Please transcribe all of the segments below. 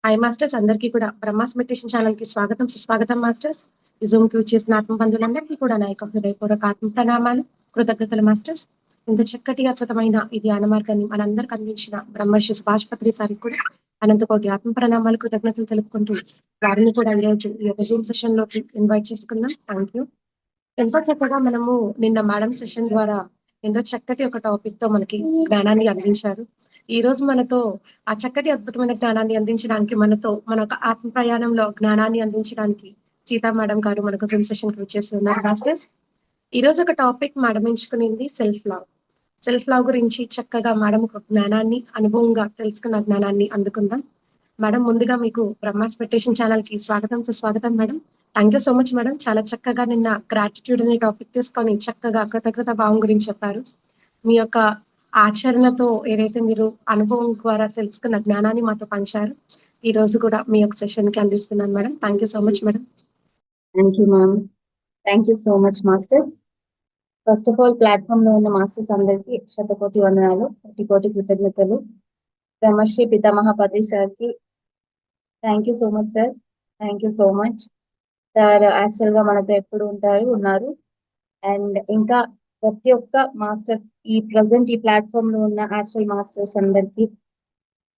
Hi masters, అందరికీ కూడా Brahma's meditation channel కి స్వాగతం సుస్వాగతం మాస్టర్స్. ఈ జూమ్ కి వచ్చేసిన ఆత్మ బంధువులందరికీ కూడా నా యొక్క హృదయపూర్వక ఆత్మ ప్రణామాలు, కృతజ్ఞతలు మాస్టర్స్. ఇంత చక్కటి అద్భుతమైన ఈ ధ్యాన మార్గాన్ని మనందరికి అందించిన బ్రహ్మర్షి సుభాష్ పత్రి సారికి కూడా అనంతకోటి ఆత్మ ప్రణామాలు, కృతజ్ఞతలు తెలుపుకుంటూ వారిని కూడా ఈ రోజు ఈ యొక్క జూమ్ సెషన్ లోకి ఇన్వైట్ చేసుకుందాం. Thank you. ఎంతో చక్కగా మనము నిన్న మేడం సెషన్ ద్వారా ఎంతో చక్కటి ఒక టాపిక్ తో మనకి జ్ఞానాన్ని అందించారు. ఈ రోజు మనతో ఆ చక్కటి అద్భుతమైన జ్ఞానాన్ని అందించడానికి మనతో మన యొక్క ఆత్మ ప్రయాణంలో జ్ఞానాన్ని అందించడానికి సీతా మేడం గారు మనకు జూమ్ సెషన్ కి వచ్చేసి ఉన్నారు మాస్టర్స్. ఈ రోజు ఒక టాపిక్ మేడం ఎంచుకునింది సెల్ఫ్ లవ్. సెల్ఫ్ లవ్ గురించి చక్కగా మేడం ఒక జ్ఞానాన్ని అనుభవంగా తెలుసుకున్న జ్ఞానాన్ని అందుకుందాం. మేడం, ముందుగా మీకు బ్రహ్మాస్ మెడిటేషన్ ఛానల్ కి స్వాగతం సుస్వాగతం madam. Thank you so much madam. చాలా చక్కగా నిన్న గ్రాటిట్యూడ్ అనే టాపిక్ తీసుకొని చక్కగా కృతజ్ఞత భావం గురించి చెప్పారు. మీ యొక్క ఆచరణతో ఏదైతే మీరు అనుభవం ద్వారా తెలుసుకున్న జ్ఞానాన్ని మాతో పంచారు. ఈ రోజు కూడా మీ యొక్క సెషన్ కి అందిస్తున్నాను madam. Thank you so much madam. Thank you ma'am. Thank you so much masters. First of all platform లో ఉన్న మాస్టర్స్ అందరికి శతకోటి వందనాలు, కోటి కోటి కృతజ్ఞతలు. బ్రహ్మశ్రీ పితామహ పత్రి సార్ కి thank you so much sir. Thank you so much sir. Actual గా మనతో ఎప్పుడు ఉన్నారు. అండ్ ఇంకా ప్రతి ఒక్క మాస్టర్ ఈ ప్రజెంట్ ఈ ప్లాట్ఫామ్ లో ఉన్న యాస్ట్రల్ మాస్టర్స్ అందరికి,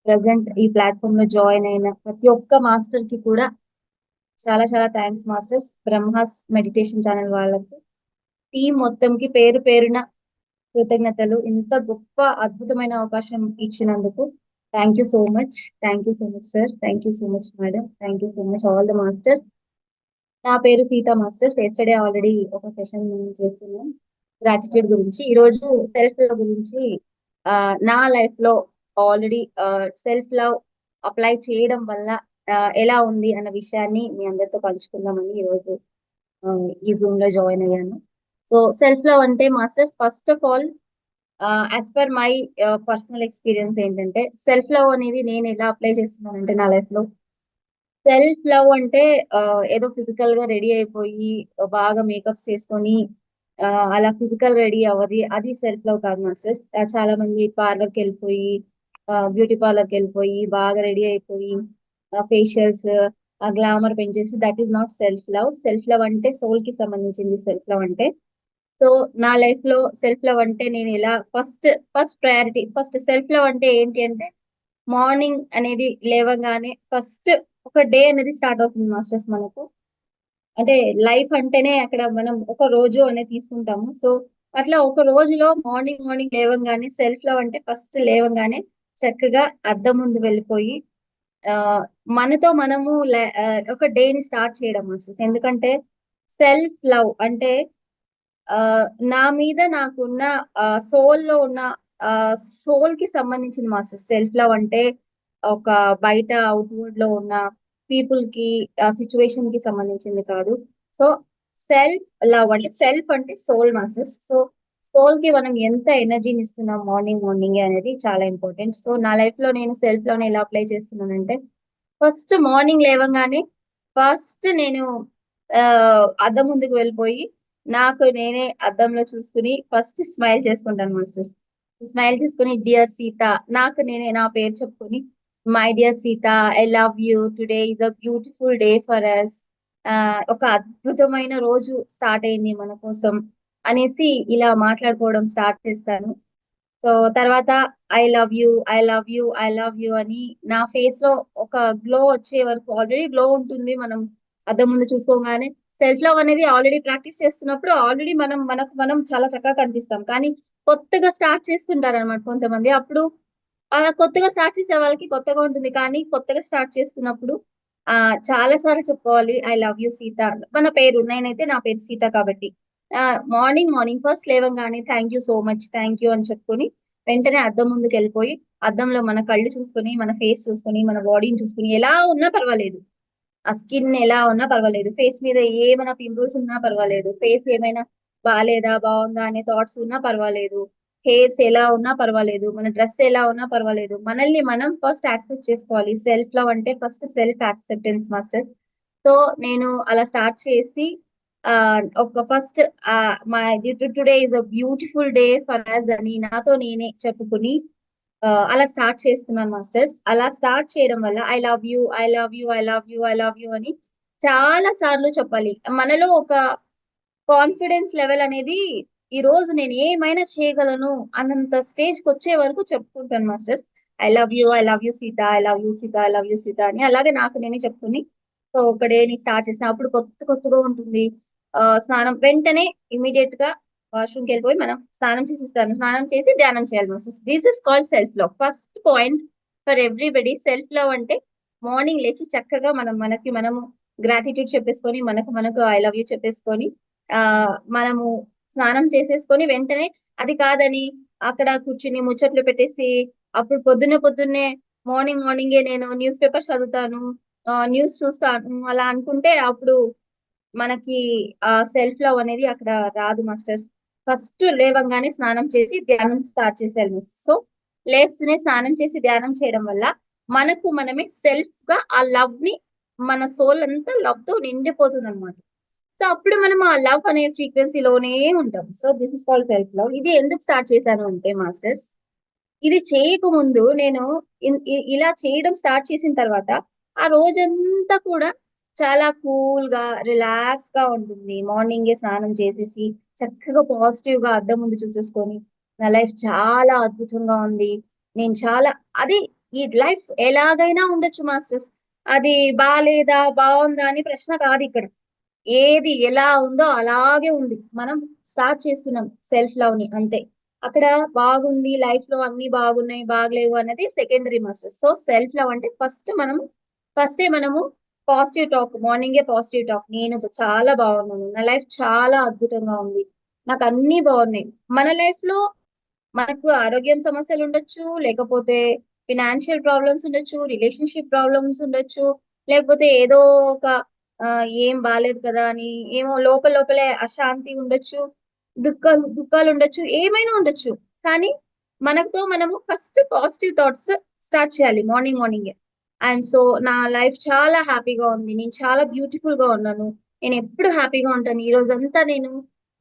ప్రజెంట్ ఈ ప్లాట్ఫామ్ లో జాయిన్ అయిన ప్రతి ఒక్క మాస్టర్ కి కూడా చాలా చాలా thanks masters. Brahma's meditation channel వాళ్ళకి, టీం మొత్తంకి పేరు పేరున కృతజ్ఞతలు. ఇంత గొప్ప అద్భుతమైన అవకాశం ఇచ్చినందుకు thank you so much. Thank you so much sir. Thank you so much madam. Thank you so much all the masters. నా పేరు సీతా మాస్టర్స్. ఎస్టర్డే ఆల్రెడీ ఒక సెషన్ చేసుకున్నాం గ్రాటిట్యూడ్ గురించి. ఈ రోజు సెల్ఫ్ లవ్ గురించి, నా లైఫ్ లో ఆల్రెడీ సెల్ఫ్ లవ్ అప్లై చేయడం వల్ల ఎలా ఉంది అన్న విషయాన్ని మీ అందరితో పంచుకుందామని ఈ రోజు ఈ జూమ్ లో జాయిన్ అయ్యాను. సో సెల్ఫ్ లవ్ అంటే masters, first of all as per my personal experience ఏంటంటే, సెల్ఫ్ లవ్ అనేది నేను ఎలా అప్లై చేస్తున్నానంటే నా లైఫ్ లో, సెల్ఫ్ లవ్ అంటే ఏదో ఫిజికల్ గా రెడీ అయిపోయి బాగా మేకప్స్ చేసుకొని అలా ఫిజికల్ రెడీ అవ్వది, అది సెల్ఫ్ లవ్ కాదు మాస్టర్స్. చాలా మంది పార్లర్కి వెళ్ళిపోయి, బ్యూటీ పార్లర్కి వెళ్ళిపోయి బాగా రెడీ అయిపోయి ఫేషియల్స్, ఆ గ్లామర్ పెంచేసి, that is not self love. Self love అంటే సోల్ కి సంబంధించింది సెల్ఫ్ లవ్ అంటే. సో నా లైఫ్ లో సెల్ఫ్ లవ్ అంటే నేను ఇలా first first priority, first self love అంటే ఏంటి అంటే, మార్నింగ్ అనేది లేవగానే ఫస్ట్ ఒక డే అనేది స్టార్ట్ అవుతుంది మాస్టర్స్ మనకు. అంటే లైఫ్ అంటేనే అక్కడ మనం ఒక రోజు అనేది తీసుకుంటాము. సో అట్లా ఒక రోజులో మార్నింగ్ మార్నింగ్ లేవంగానే సెల్ఫ్ లవ్ అంటే ఫస్ట్ లేవంగానే చక్కగా అద్దం ముందు వెళ్ళిపోయి ఆ మనతో మనము ఒక డే ని స్టార్ట్ చేయడం మాస్టర్స్. ఎందుకంటే సెల్ఫ్ లవ్ అంటే ఆ నా మీద నాకున్న సోల్ లో ఉన్న సోల్ కి సంబంధించింది మాస్టర్. సెల్ఫ్ లవ్ అంటే ఒక బయట అవుట్వర్డ్ లో ఉన్న పీపుల్ కి, సిచ్యువేషన్ కి సంబంధించింది కాదు. సో సెల్ఫ్ లవ్ అంటే, సెల్ఫ్ అంటే సోల్ మాస్టర్స్. సో సోల్ కి మనం ఎంత ఎనర్జీని ఇస్తున్నాం మార్నింగ్ మార్నింగ్ అనేది చాలా ఇంపార్టెంట్. సో నా లైఫ్ లో నేను సెల్ఫ్ లవ్ ఎలా అప్లై చేస్తున్నానంటే, ఫస్ట్ మార్నింగ్ లేవగానే ఫస్ట్ నేను ఆ అద్దం ముందుకు వెళ్ళిపోయి నాకు నేనే అద్దంలో చూసుకుని ఫస్ట్ స్మైల్ చేసుకుంటాను మాస్టర్స్. స్మైల్ చేసుకుని డియర్ సీత, నాకు నేనే నా పేరు చెప్పుకొని, my dear Sita, I love you, today is a beautiful day for us. ఒక అద్భుతమైన రోజు స్టార్ట్ అయింది మన కోసం అనేసి ఇలా మాట్లాడుకోవడం స్టార్ట్ చేస్తాను. సో తర్వాత I love you, I love you, I love you అని నా ఫేస్ లో ఒక గ్లో వచ్చే వరకు, ఆల్రెడీ గ్లో ఉంటుంది మనం అద్దం ముందు చూసుకోగానే. సెల్ఫ్ లవ్ అనేది ఆల్రెడీ ప్రాక్టీస్ చేస్తున్నప్పుడు ఆల్రెడీ మనకు మనం చాలా చక్కగా కనిపిస్తాం. కానీ కొత్తగా స్టార్ట్ చేస్తుంటారు అనమాట కొంతమంది. అప్పుడు అలా కొత్తగా స్టార్ట్ చేసే వాళ్ళకి కొత్తగా ఉంటుంది, కానీ కొత్తగా స్టార్ట్ చేస్తున్నప్పుడు చాలా సార్లు చెప్పుకోవాలి ఐ లవ్ యూ సీత. మన పేరు, నేనైతే నా పేరు సీత కాబట్టి మార్నింగ్ మార్నింగ్ ఫస్ట్ లేవగానే thank you so much, thank you అని చెప్పుకొని వెంటనే అద్దం ముందుకు వెళ్ళిపోయి అద్దంలో మన కళ్ళు చూసుకొని, మన ఫేస్ చూసుకొని, మన బాడీని చూసుకొని, ఎలా ఉన్నా పర్వాలేదు, ఆ స్కిన్ ఎలా ఉన్నా పర్వాలేదు, ఫేస్ మీద ఏమైనా పింపుల్స్ ఉన్నా పర్వాలేదు, ఫేస్ ఏమైనా బాగాలేదా బాగుందా అనే థాట్స్ ఉన్నా పర్వాలేదు, హెయిర్స్ ఎలా ఉన్నా పర్వాలేదు, మన డ్రెస్ ఎలా ఉన్నా పర్వాలేదు, మనల్ని మనం ఫస్ట్ యాక్సెప్ట్ చేసుకోవాలి. సెల్ఫ్ లవ్ అంటే first self acceptance master. So నేను అలా స్టార్ట్ చేసి ఆ ఒక first my today is a beautiful day for us అని నాతో నేనే చెప్పుకుని అలా స్టార్ట్ చేస్తున్నాను మాస్టర్స్. అలా స్టార్ట్ చేయడం వల్ల I love you, I love you, I love you, I love you అని చాలా సార్లు చెప్పాలి. మనలో ఒక కాన్ఫిడెన్స్ లెవెల్ అనేది ఈ రోజు నేను ఏమైనా చేయగలను అన్నంత స్టేజ్కి వచ్చే వరకు చెప్పుకుంటాను masters. I love you Sita, I love you Sita, I love you Sita అని అలాగే నాకు నేనే చెప్పుకుని సో ఒక డేని స్టార్ట్ చేసిన అప్పుడు కొత్తగా ఉంటుంది. స్నానం వెంటనే ఇమీడియట్ గా వాష్రూమ్కి వెళ్ళిపోయి మనం స్నానం చేసిస్తాను. స్నానం చేసి ధ్యానం చేయాలి masters. This is called self love. First point for everybody. Self love అంటే మార్నింగ్ లేచి చక్కగా మనము గ్రాటిట్యూడ్ చెప్పేసుకొని మనకు ఐ లవ్ యూ చెప్పేసుకొని ఆ మనము స్నానం చేసేసుకొని వెంటనే అది కాదని అక్కడ కూర్చుని ముచ్చట్లు పెట్టేసి అప్పుడు పొద్దున్నే మార్నింగే నేను న్యూస్ పేపర్ చదువుతాను, న్యూస్ చూస్తాను అలా అనుకుంటే అప్పుడు మనకి ఆ సెల్ఫ్ లవ్ అనేది అక్కడ రాదు మాస్టర్స్. ఫస్ట్ లేవంగానే స్నానం చేసి ధ్యానం స్టార్ట్ చేసేయాలి మిస్. సో లేస్తూనే స్నానం చేసి ధ్యానం చేయడం వల్ల మనకు మనమే సెల్ఫ్ గా ఆ లవ్ ని మన సోల్ అంతా లవ్ తో నిండిపోతుంది అనమాట. సో అప్పుడు మనం ఆ లవ్ అనే ఫ్రీక్వెన్సీలోనే ఉంటాం. So this is called self love. ఇది ఎందుకు స్టార్ట్ చేశాను అంటే మాస్టర్స్, ఇది చేయకముందు నేను ఇలా చేయడం స్టార్ట్ చేసిన తర్వాత ఆ రోజంతా కూడా చాలా కూల్ గా రిలాక్స్ గా ఉంటుంది. మార్నింగే స్నానం చేసేసి చక్కగా పాజిటివ్ గా అద్దం ముందు చూసేసుకొని నా లైఫ్ చాలా అద్భుతంగా ఉంది, నేను చాలా అది ఈ లైఫ్ ఎలాగైనా ఉండొచ్చు మాస్టర్స్. అది బాలేదా బాగుందా అని ప్రశ్న కాదు ఇక్కడ. ఏది ఎలా ఉందో అలాగే ఉంది. మనం స్టార్ట్ చేస్తున్నాం సెల్ఫ్ లవ్ ని అంతే. అక్కడ బాగుంది లైఫ్ లో అన్ని బాగున్నాయి బాగలేవు అనేది secondary master. So self love అంటే ఫస్టే మనము పాజిటివ్ టాక్, మార్నింగే పాజిటివ్ టాక్. నేను చాలా బాగున్నాను, నా లైఫ్ చాలా అద్భుతంగా ఉంది, నాకు అన్ని బాగున్నాయి. మన లైఫ్ లో మనకు ఆరోగ్యం సమస్యలు ఉండొచ్చు, లేకపోతే ఫినాన్షియల్ ప్రాబ్లమ్స్ ఉండొచ్చు, రిలేషన్షిప్ ప్రాబ్లమ్స్ ఉండొచ్చు, లేకపోతే ఏదో ఒక ఏం బాలేదు కదా అని ఏమో లోపలే అశాంతి ఉండొచ్చు, దుఃఖాలు ఉండొచ్చు, ఏమైనా ఉండొచ్చు. కానీ మనము ఫస్ట్ పాజిటివ్ థాట్స్ స్టార్ట్ చేయాలి మార్నింగే. అండ్ సో నా లైఫ్ చాలా హ్యాపీగా ఉంది, నేను చాలా బ్యూటిఫుల్ గా ఉన్నాను, నేను ఎప్పుడు హ్యాపీగా ఉంటాను, ఈ రోజంతా నేను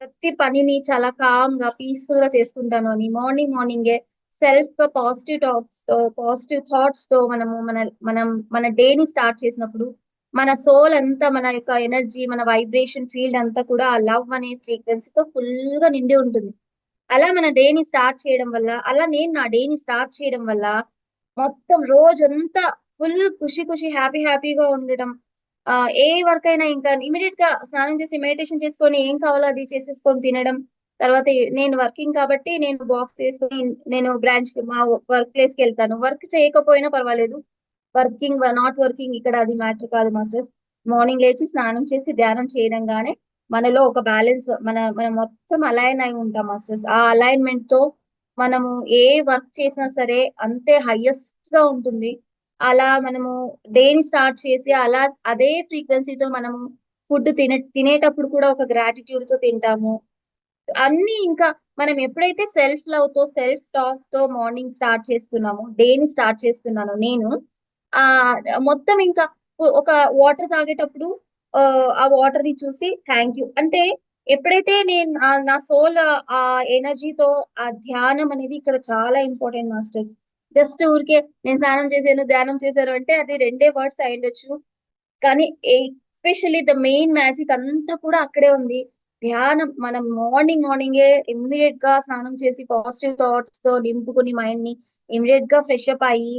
ప్రతి పనిని చాలా కామ్ గా పీస్ఫుల్ గా చేసుకుంటాను అని మార్నింగే సెల్ఫ్ గా పాజిటివ్ థాట్స్ తో మన డేని స్టార్ట్ చేసినప్పుడు మన సోల్ అంతా, మన యొక్క ఎనర్జీ, మన వైబ్రేషన్ ఫీల్డ్ అంతా కూడా ఆ లవ్ అనే ఫ్రీక్వెన్సీతో ఫుల్ గా నిండి ఉంటుంది. అలా మన డేని స్టార్ట్ చేయడం వల్ల, అలా నేను నా డేని స్టార్ట్ చేయడం వల్ల మొత్తం రోజంతా ఫుల్ ఖుషి హ్యాపీగా ఉండడం. ఏ వర్క్ అయినా ఇంకా ఇమీడియట్ గా స్నానం చేసి మెడిటేషన్ చేసుకొని ఏం కావాలో అది చేసేసుకొని తినడం. తర్వాత నేను వర్కింగ్ కాబట్టి నేను బాక్స్ వేసుకొని నేను మా వర్క్ ప్లేస్ కి వెళ్తాను. వర్క్ చేయకపోయినా పర్వాలేదు, నాట్ వర్కింగ్ ఇక్కడ అది మ్యాటర్ కాదు మాస్టర్స్. మార్నింగ్ లేచి స్నానం చేసి ధ్యానం చేయడంగానే మనలో ఒక బ్యాలెన్స్, మనం మొత్తం అలైన్ అయి ఉంటాం మాస్టర్స్. ఆ అలైన్మెంట్ తో మనము ఏ వర్క్ చేసినా సరే అంతే హైయెస్ట్ గా ఉంటుంది. అలా మనము డేని స్టార్ట్ చేసి అలా అదే ఫ్రీక్వెన్సీతో మనము ఫుడ్ తినేటప్పుడు కూడా ఒక గ్రాటిట్యూడ్ తో తింటాము. అన్ని ఇంకా మనం ఎప్పుడైతే సెల్ఫ్ లవ్ తో సెల్ఫ్ టాక్ తో మార్నింగ్ స్టార్ట్ చేస్తున్నామో, డేని స్టార్ట్ చేస్తున్నాను నేను, ఆ మొత్తం ఇంకా ఒక వాటర్ తాగేటప్పుడు ఆ వాటర్ ని చూసి థ్యాంక్ యూ అంటే, ఎప్పుడైతే నేను నా సోల్ ఆ ఎనర్జీతో ఆ ధ్యానం అనేది ఇక్కడ చాలా ఇంపార్టెంట్ మాస్టర్స్. జస్ట్ ఊరికే నేను స్నానం చేశాను ధ్యానం చేశాను అంటే అది రెండే వర్డ్స్ అయి ఉండొచ్చు, కానీ ఎస్పెషల్లీ ద మెయిన్ మ్యాజిక్ అంతా కూడా అక్కడే ఉంది. ధ్యానం మనం మార్నింగే ఇమ్మీడియట్ గా స్నానం చేసి పాజిటివ్ థాట్స్ తో నింపుకుని మైండ్ ని ఇమ్మీడియట్ గా ఫ్రెష్ అప్ అయ్యి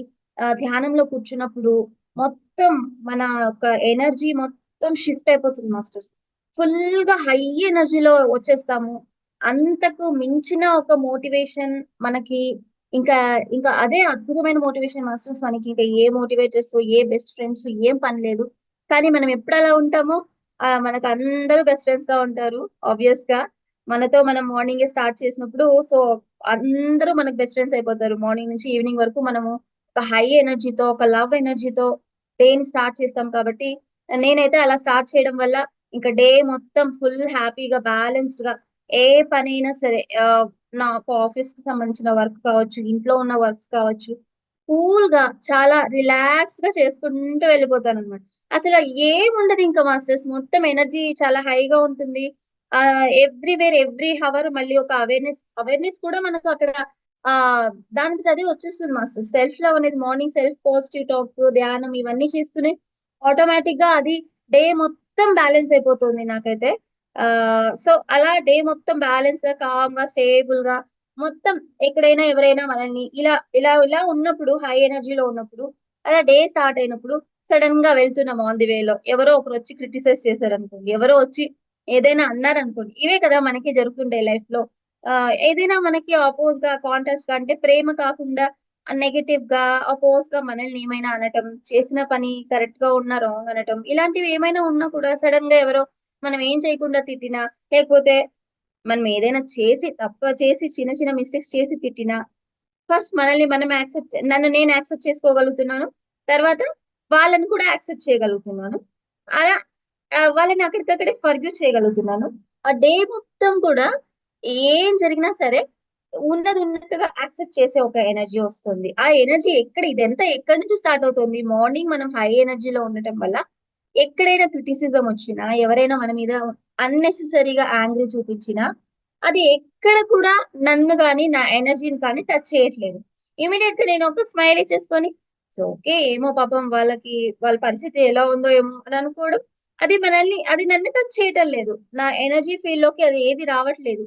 ధ్యానంలో కూర్చున్నప్పుడు మొత్తం మన యొక్క ఎనర్జీ మొత్తం షిఫ్ట్ అయిపోతుంది మాస్టర్స్. ఫుల్ గా హై ఎనర్జీలో వచ్చేస్తాము. అంతకు మించిన ఒక మోటివేషన్ మనకి ఇంకా ఇంకా అదే అద్భుతమైన మోటివేషన్ మాస్టర్స్. మనకి ఇంకా ఏ మోటివేటర్స్, ఏ బెస్ట్ ఫ్రెండ్స్ ఏం పని లేదు. కానీ మనం ఎప్పుడు అలా ఉంటామో మనకు అందరూ బెస్ట్ ఫ్రెండ్స్ గా ఉంటారు ఆబ్వియస్ గా. మనతో మనం మార్నింగే స్టార్ట్ చేసినప్పుడు సో అందరూ మనకు బెస్ట్ ఫ్రెండ్స్ అయిపోతారు. మార్నింగ్ నుంచి ఈవినింగ్ వరకు మనము ఒక హై ఎనర్జీతో, ఒక లవ్ ఎనర్జీతో డేని స్టార్ట్ చేస్తాం. కాబట్టి నేనైతే అలా స్టార్ట్ చేయడం వల్ల ఇంకా డే మొత్తం ఫుల్ హ్యాపీగా బ్యాలెన్స్డ్ గా ఏ పనైనా సరే, నాకు ఆఫీస్ కి సంబంధించిన వర్క్ కావచ్చు, ఇంట్లో ఉన్న వర్క్స్ కావచ్చు, కూల్ గా చాలా రిలాక్స్ గా చేసుకుంటూ వెళ్ళిపోతాను అనమాట. అసలు ఏం ఉండదు ఇంకా మాస్టర్స్, మొత్తం ఎనర్జీ చాలా హైగా ఉంటుంది. ఎవ్రీవేర్ ఎవ్రీ హవర్ మళ్ళీ ఒక అవేర్నెస్ కూడా మనకు అక్కడ ఆ దానికి చదివి వచ్చేస్తుంది మాస్టర్. సెల్ఫ్ లవ్ అనేది మార్నింగ్ సెల్ఫ్ పాజిటివ్ టాక్, ధ్యానం ఇవన్నీ చేస్తూనే ఆటోమేటిక్ గా అది డే మొత్తం బ్యాలెన్స్ అయిపోతుంది నాకైతే. సో అలా డే మొత్తం బ్యాలెన్స్ గా, కామ్ గా, స్టేబుల్ గా మొత్తం ఎక్కడైనా ఎవరైనా మనల్ని ఇలా ఇలా ఇలా ఉన్నప్పుడు, హై ఎనర్జీలో ఉన్నప్పుడు, అలా డే స్టార్ట్ అయినప్పుడు సడన్ గా వెళ్తున్నాం ఆన్ ది వేలో ఎవరో ఒకరు వచ్చి క్రిటిసైజ్ చేశారనుకోండి, ఎవరో వచ్చి ఏదైనా అన్నారనుకోండి, ఇవే కదా మనకి జరుగుతుంటాయి లైఫ్ లో. ఏదైనా మనకి అపోజ్ గా, కాంట్రాస్ట్ గా, అంటే ప్రేమ కాకుండా నెగటివ్ గా, అపోజ్ గా మనల్ని ఏమైనా అనటం, చేసిన పని కరెక్ట్ గా ఉన్నా రాంగ్ అనటం, ఇలాంటివి ఏమైనా ఉన్నా కూడా సడన్ గా ఎవరో మనం ఏం చేయకుండా తిట్టినా, లేకపోతే మనం ఏదైనా చేసి తప్ప చేసి చిన్న చిన్న మిస్టేక్స్ చేసి తిట్టినా, ఫస్ట్ మనల్ని మనం నన్ను నేను యాక్సెప్ట్ చేసుకోగలుగుతున్నాను. తర్వాత వాళ్ళని కూడా యాక్సెప్ట్ చేయగలుగుతున్నాను. అలా వాళ్ళని అక్కడికక్కడే ఫర్గ్యూ చేయగలుగుతున్నాను. ఆ డే మొత్తం కూడా ఏం జరిగినా సరే ఉన్నది ఉన్నట్టుగా యాక్సెప్ట్ చేసే ఒక ఎనర్జీ వస్తుంది. ఆ ఎనర్జీ ఇదంతా ఎక్కడి నుంచి స్టార్ట్ అవుతుంది? మార్నింగ్ మనం హై ఎనర్జీలో ఉండటం వల్ల ఎక్కడైనా క్రిటిసిజం వచ్చినా, ఎవరైనా మన మీద అన్నెసెసరీగా యాంగ్రీ చూపించినా, అది ఎక్కడ కూడా నన్ను గాని, నా ఎనర్జీని కానీ టచ్ చేయట్లేదు. ఇమ్మీడియేట్ గా నేను ఒక స్మైల్ ఇచ్చేసుకొని, ఇట్స్ ఓకే, ఏమో పాపం వాళ్ళ పరిస్థితి ఎలా ఉందో ఏమో అని అనుకోవడం. అది నన్ను టచ్ చేయటం లేదు. నా ఎనర్జీ ఫీల్డ్ లోకి అది ఏది రావట్లేదు.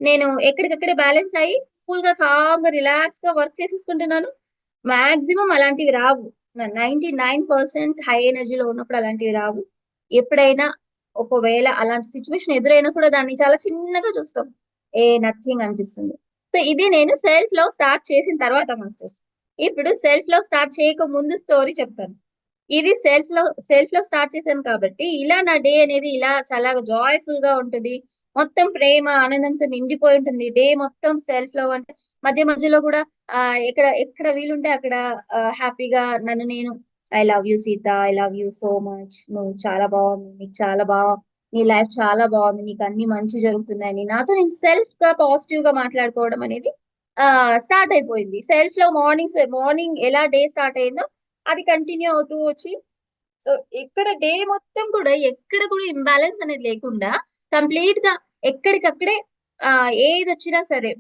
నేను ఎక్కడికక్కడే బ్యాలెన్స్ అయ్యి కూల్ గా, కామ్ గా, రిలాక్స్ గా వర్క్ చేసేసుకుంటున్నాను. మాక్సిమం అలాంటివి రావు. 99% హై ఎనర్జీలో ఉన్నప్పుడు అలాంటివి రావు. ఎప్పుడైనా ఒకవేళ అలాంటి సిచ్యువేషన్ ఎదురైనా కూడా దాన్ని చాలా చిన్నగా చూస్తాం. నథింగ్ అనిపిస్తుంది. సో ఇది నేను సెల్ఫ్ లవ్ స్టార్ట్ చేసిన తర్వాత మాస్టర్స్. ఇప్పుడు సెల్ఫ్ లవ్ స్టార్ట్ చేయక ముందు స్టోరీ చెప్తాను. ఇది సెల్ఫ్ లవ్ స్టార్ట్ చేశాను కాబట్టి ఇలా నా డే అనేది ఇలా చాలా జాయ్‌ఫుల్ గా ఉంటది. మొత్తం ప్రేమ, ఆనందంతో నిండిపోయి ఉంటుంది. డే మొత్తం సెల్ఫ్ లవ్ అంటే మధ్య మధ్యలో కూడా ఎక్కడ ఎక్కడ వీలుంటే అక్కడ హ్యాపీగా నన్ను నేను I love you Sita, I love you so much. నువ్వు చాలా బాగుంది. నీకు చాలా నీ లైఫ్ చాలా బాగుంది. నీకు అన్ని మంచి జరుగుతున్నాయని నాతో నేను సెల్ఫ్ గా పాజిటివ్ గా మాట్లాడుకోవడం అనేది స్టార్ట్ అయిపోయింది. సెల్ఫ్ లవ్ మార్నింగ్ ఎలా డే స్టార్ట్ అయిందో అది కంటిన్యూ అవుతూ వచ్చి, సో ఇక్కడ డే మొత్తం కూడా ఎక్కడ కూడా ఇంబాలెన్స్ అనేది లేకుండా కంప్లీట్ గా ఎక్కడికక్కడే ఏది వచ్చినా సరే,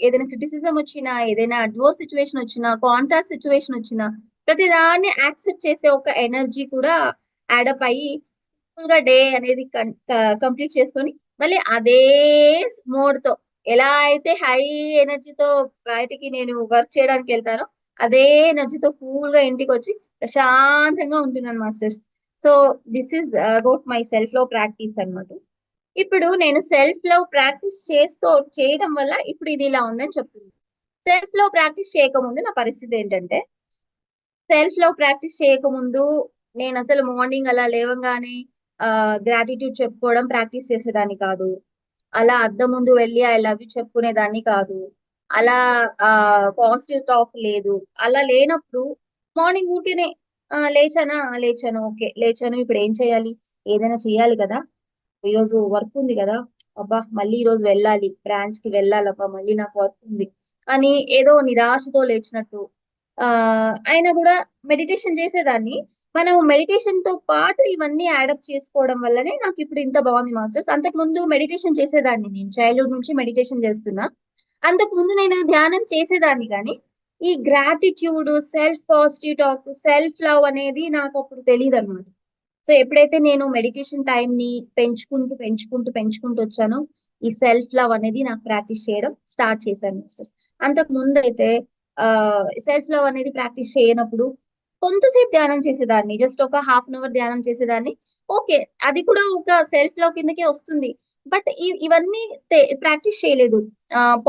ఏదైనా క్రిటిసిజం వచ్చినా, ఏదైనా అడ్వర్స్ సిచ్యువేషన్ వచ్చినా, కాంట్రాస్ట్ సిచ్యువేషన్ వచ్చినా, ప్రతి దాన్ని యాక్సెప్ట్ చేసే ఒక ఎనర్జీ కూడా యాడప్ అయ్యి గా డే అనేది కంప్లీట్ చేసుకొని మళ్ళీ అదే మోడ్ తో ఎలా అయితే హై ఎనర్జీతో బయటికి నేను వర్క్ చేయడానికి వెళ్తానో, అదే ఎనర్జీతో కూల్ గా ఇంటికి వచ్చి ప్రశాంతంగా ఉంటున్నాను masters. So this is about my self love practice అన్నమాట. ఇప్పుడు నేను సెల్ఫ్ లవ్ ప్రాక్టీస్ చేయడం వల్ల ఇప్పుడు ఇది ఇలా ఉందని చెప్తుంది. సెల్ఫ్ లవ్ ప్రాక్టీస్ చేయకముందు నా పరిస్థితి ఏంటంటే, సెల్ఫ్ లవ్ ప్రాక్టీస్ చేయకముందు నేను అసలు మార్నింగ్ అలా లేవంగానే గ్రాటిట్యూడ్ చెప్పుకోవడం ప్రాక్టీస్ చేసేదాన్ని కాదు. అలా అద్దం ముందు వెళ్ళి ఐ లవ్ యూ చెప్పుకునేదాన్ని కాదు. అలా పాజిటివ్ టాక్ లేదు. అలా లేనప్పుడు మార్నింగ్ ఊరికేనే లేచానా? లేచాను. ఓకే. లేచాను. ఇప్పుడు ఏం చేయాలి? ఏదైనా చేయాలి కదా! ఈరోజు వర్క్ ఉంది కదా! అబ్బా! మళ్ళీ ఈరోజు వెళ్ళాలి. బ్రాంచ్ కి వెళ్ళాలబ్బా! మళ్ళీ నాకు వర్క్ ఉంది అని ఏదో నిరాశతో లేచినట్టు అయినా కూడా మెడిటేషన్ చేసేదాన్ని. మనం మెడిటేషన్ తో పాటు ఇవన్నీ యాడప్ చేసుకోవడం వల్లనే నాకు ఇప్పుడు ఇంత బాగుంది మాస్టర్స్. అంతకు ముందు మెడిటేషన్ చేసేదాన్ని, నేను చైల్డ్‌హుడ్ నుంచి మెడిటేషన్ చేస్తున్నా. అంతకు ముందు నేను ధ్యానం చేసేదాన్ని గానీ, ఈ gratitude, self positive talk, self love అనేది నాకప్పుడు తెలీదనమాట. సో ఎప్పుడైతే నేను మెడిటేషన్ టైంని పెంచుకుంటూ వచ్చానో, ఈ సెల్ఫ్ లవ్ అనేది నాకు ప్రాక్టీస్ చేయడం స్టార్ట్ చేశాను సిస్టర్స్. అంతకు ముందైతే సెల్ఫ్ లవ్ అనేది ప్రాక్టీస్ చేయనప్పుడు కొంతసేపు ధ్యానం చేసేదాన్ని. జస్ట్ ఒక హాఫ్ అన్ అవర్ ధ్యానం చేసేదాన్ని. ఓకే. అది కూడా ఒక సెల్ఫ్ లవ్ కిందకే వస్తుంది. బట్ ఇవన్నీ ప్రాక్టీస్ చేయలేదు.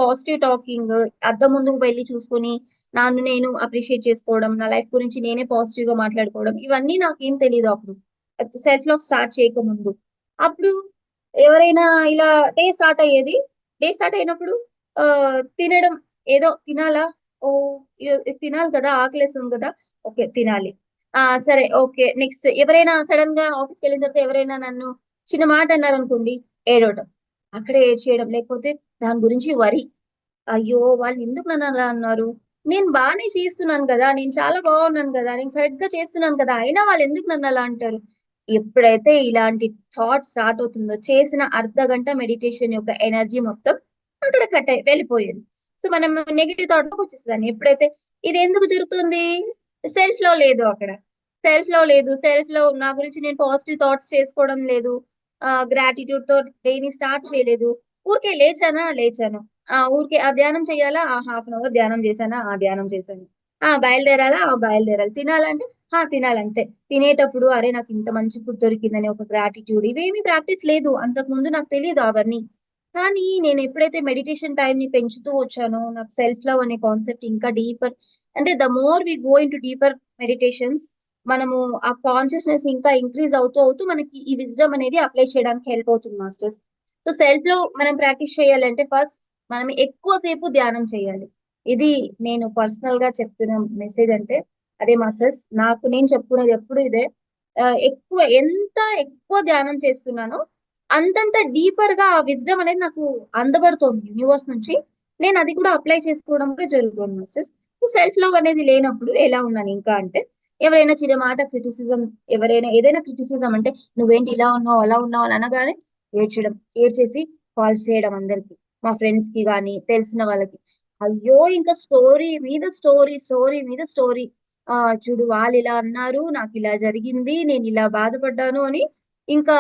పాజిటివ్ టాకింగ్, అద్దం ముందుకు వెళ్లి చూసుకొని నన్ను నేను అప్రిషియేట్ చేసుకోవడం, నా లైఫ్ గురించి నేనే పాజిటివ్ గా మాట్లాడుకోవడం, ఇవన్నీ నాకేం తెలీదు అప్పుడు. సెల్ఫ్ లవ్ స్టార్ట్ చేయకముందు. అప్పుడు ఎవరైనా ఇలా డే స్టార్ట్ అయ్యేది. డే స్టార్ట్ అయినప్పుడు తినడం, ఏదో తినాలా? ఓహ్! తినాలి కదా! ఆకలేస్తుంది కదా! ఓకే. తినాలి. సరే ఓకే. నెక్స్ట్ ఎవరైనా సడెన్‌గా ఆఫీస్‌కెళ్ళిన తర్వాత ఎవరైనా నన్ను చిన్న మాట అన్నారనుకోండి, ఏడవటం. అక్కడే ఏడ్చేయడం. లేకపోతే దాని గురించి వరీ. అయ్యో! వాళ్ళెందుకు నన్నలా అన్నారు? నేను బానే చేస్తున్నాను గదా! నేను చాలా బాగున్నాను గదా! నేను కరెక్ట్‌గా చేస్తున్నాను కదా! అయినా వాళ్ళెందుకు నన్నలా అంటారు? ఎప్పుడైతే ఇలాంటి థాట్ స్టార్ట్ అవుతుందో, చేసిన అర్ధగంట మెడిటేషన్ యొక్క ఎనర్జీ మొత్తం అక్కడ వెళ్ళిపోయేది. సో మనం నెగిటివ్ థాట్ లోకి వచ్చేస్తాను. ఎప్పుడైతే ఇది ఎందుకు జరుగుతుంది, సెల్ఫ్ లో లేదు, అక్కడ సెల్ఫ్ లో లేదు, సెల్ఫ్ లో నా గురించి నేను పాజిటివ్ థాట్స్ చేసుకోవడం లేదు, గ్రాటిట్యూడ్ తో డైలీ స్టార్ట్ చేయలేదు. ఊరికే లేచాను, ఊరికే ఆ ధ్యానం చేయాలా, హాఫ్ అన్ అవర్ ధ్యానం చేశానా, ధ్యానం చేశాను, బయలుదేరాలా, బయలుదేరాలి, తినాలంటే తినాలంటే తినేటప్పుడు అరే నాకు ఇంత మంచి ఫుడ్ దొరికిందని ఒక గ్రాటిట్యూడ్, ఇవేమి ప్రాక్టీస్ లేదు, అంతకు ముందు నాకు తెలియదు అవన్నీ. కానీ నేను ఎప్పుడైతే మెడిటేషన్ టైం ని పెంచుతూ వచ్చానో, నాకు సెల్ఫ్ లవ్ అనే కాన్సెప్ట్ ఇంకా డీపర్, అంటే the more we go into deeper meditations, మనము ఆ కాన్షియస్నెస్ ఇంకా ఇంక్రీజ్ అవుతూ అవుతూ మనకి ఈ విజ్డమ్ అనేది అప్లై చేయడానికి హెల్ప్ అవుతుంది మాస్టర్స్. సో సెల్ఫ్ లో మనం ప్రాక్టీస్ చేయాలంటే ఫస్ట్ మనం ఎక్కువసేపు ధ్యానం చేయాలి. ఇది నేను పర్సనల్ గా చెప్తున్న మెసేజ్, అంటే అదే మాస్టర్స్, నాకు నేను చెప్పుకునేది ఎప్పుడు ఇదే. ఎంత ఎక్కువ ధ్యానం చేస్తున్నానో అంతంత డీపర్ గా ఆ విజ్డమ్ అనేది నాకు అందబడుతోంది యూనివర్స్ నుంచి. నేను అది కూడా అప్లై చేసుకోవడం కూడా జరుగుతుంది మాస్టర్స్. సెల్ఫ్ లవ్ అనేది లేనప్పుడు ఎలా ఉన్నాను ఇంకా అంటే, ఎవరైనా చిన్న మాట క్రిటిసిజం, ఎవరైనా ఏదైనా క్రిటిసిజం అంటే నువ్వేంటి ఇలా ఉన్నావు అలా ఉన్నావు అని అనగానే ఏడ్చడం, ఏడ్చేసి కాల్స్ చేయడం అందరికి, మా ఫ్రెండ్స్ కి కానీ తెలిసిన వాళ్ళకి, అయ్యో ఇంకా స్టోరీ మీద స్టోరీ, స్టోరీ మీద స్టోరీ, చూడు వాళ్ళు ఇలా అన్నారు, నాకు ఇలా జరిగింది, నేను ఇలా బాధపడ్డాను అని ఇంకా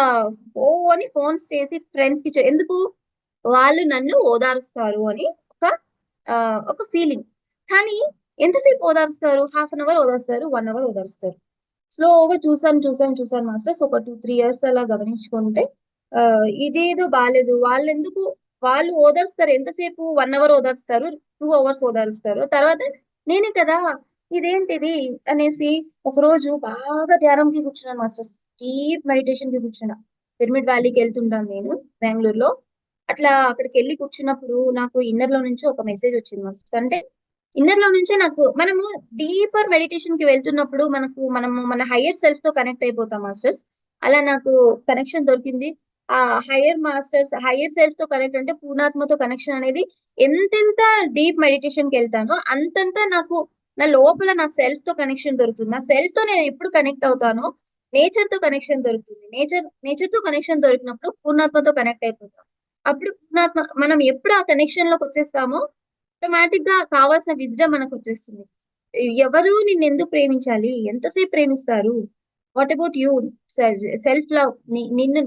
ఓ అని ఫోన్స్ చేసి ఫ్రెండ్స్ కి ఎందుకు, వాళ్ళు నన్ను ఓదారుస్తారు అని ఒక ఒక ఫీలింగ్. కానీ ఎంతసేపు ఓదారుస్తారు, హాఫ్ అన్ అవర్ ఓదారుస్తారు, 1 అవర్ ఓదారుస్తారు. స్లోగా చూసాను మాస్టర్స్, ఒక 2-3 ఇయర్స్ అలా గమనించుకుంటే ఇదేదో బాలేదు, వాళ్ళు ఓదారుస్తారు ఎంతసేపు, 1 అవర్ ఓదారుస్తారు, 2 అవర్స్ ఓదారుస్తారు, తర్వాత నేనే కదా ఇదేంటిది అనేసి ఒక రోజు బాగా ధ్యానంకి కూర్చున్నాను మాస్టర్స్, డీప్ మెడిటేషన్ కి కూర్చున్నా. పిరమిడ్ వ్యాలీకి వెళ్తుంటాను నేను బెంగళూరులో. అట్లా అక్కడికి వెళ్ళి కూర్చున్నప్పుడు నాకు ఇన్నర్ లో నుంచి ఒక మెసేజ్ వచ్చింది మాస్టర్స్. అంటే ఇన్నర్ లో నుంచే నాకు, మనము డీపర్ మెడిటేషన్ కి వెళ్తున్నప్పుడు మనము మన హయ్యర్ సెల్ఫ్ తో కనెక్ట్ అయిపోతాం మాస్టర్స్. అలా నాకు కనెక్షన్ దొరికింది. ఆ హయ్యర్ సెల్ఫ్ తో కనెక్ట్ అంటే పూర్ణాత్మతో కనెక్షన్ అనేది ఎంతెంత డీప్ మెడిటేషన్ కి వెళ్తానో అంతంత నాకు నా లోపల నా సెల్ఫ్ తో కనెక్షన్ దొరుకుతుంది. నా సెల్ఫ్ తో నేను ఎప్పుడు కనెక్ట్ అవుతానో నేచర్ తో కనెక్షన్ దొరుకుతుంది. నేచర్ తో కనెక్షన్ దొరికినప్పుడు పూర్ణాత్మతో కనెక్ట్ అయిపోతాం. అప్పుడు మనం ఎప్పుడు ఆ కనెక్షన్ లోకి వచ్చేస్తామో ఆటోమేటిక్ గా కావాల్సిన విజ్డమ్ మనకు వచ్చేస్తుంది. ఎవరు నిన్నెందుకు ప్రేమించాలి, ఎంతసేపు ప్రేమిస్తారు, what about you, self love,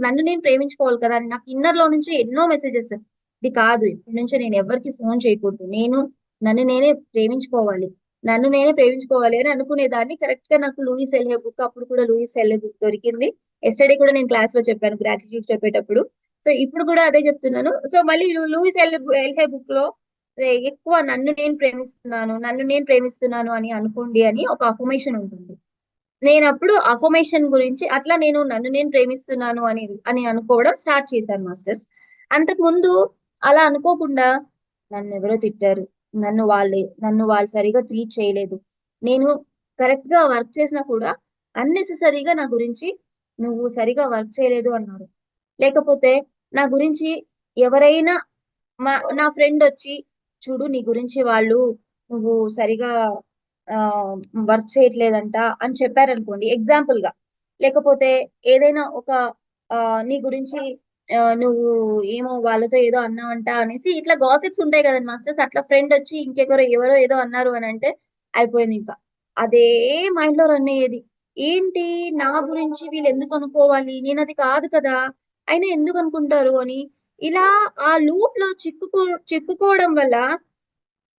నన్ను నేను ప్రేమించుకోవాలి కదా అని నాకు ఇన్నర్ లో నుంచి ఎన్నో మెసేజెస్. ఇది కాదు, ఇప్పటి నుంచి నేను ఎవరికి ఫోన్ చేయకూడదు, నన్ను నేనే ప్రేమించుకోవాలి, అని అనుకునేదాన్ని. కరెక్ట్ గా నాకు లూయిస్ ఎల్హే బుక్, అప్పుడు కూడా లూయిస్ ఎల్హే బుక్ దొరికింది. ఎస్టర్డే కూడా నేను క్లాస్ లో చెప్పాను గ్రాటిట్యూడ్ చెప్పేటప్పుడు. సో ఇప్పుడు కూడా అదే చెప్తున్నాను. సో మళ్ళీ లూయిస్ ఎల్హే బుక్ లో ఎక్కువ నన్ను నేను ప్రేమిస్తున్నాను అని అనుకోండి అని ఒక అఫర్మేషన్ ఉంటుంది. నేను అప్పుడు అఫర్మేషన్ గురించి అట్లా నేను నన్ను నేను ప్రేమిస్తున్నాను అని అని అనుకోవడం స్టార్ట్ చేశాను మాస్టర్స్. అంతకు ముందు అలా అనుకోకుండా నన్ను ఎవరో తిట్టారు, నన్ను వాళ్ళు సరిగా ట్రీట్ చేయలేదు, నేను కరెక్ట్ గా వర్క్ చేసినా కూడా అన్నెసెసరీగా నా గురించి నువ్వు సరిగా వర్క్ చేయలేదు అన్నారు. లేకపోతే నా గురించి ఎవరైనా, నా ఫ్రెండ్ వచ్చి చూడు నీ గురించి వాళ్ళు, నువ్వు సరిగా ఆ వర్క్ చేయట్లేదంట అని చెప్పారనుకోండి ఎగ్జాంపుల్ గా. లేకపోతే ఏదైనా ఒక నీ గురించి నువ్వు ఏమో వాళ్ళతో ఏదో అన్నావంట అనేసి ఇట్లా గాసిప్స్ ఉంటాయి కదండి మాస్టర్స్. అట్లా ఫ్రెండ్ వచ్చి ఎవరో ఏదో అన్నారు అని అంటే అయిపోయింది ఇంకా. అదే మైండ్ లో రన్ అయ్యేది. ఏంటి, నా గురించి వీళ్ళు ఎందుకు అనుకోవాలి, నేను అది కాదు కదా, అయినా ఎందుకు అనుకుంటారు అని. ఇలా ఆ లూప్ లో చిక్కుకోవడం వల్ల,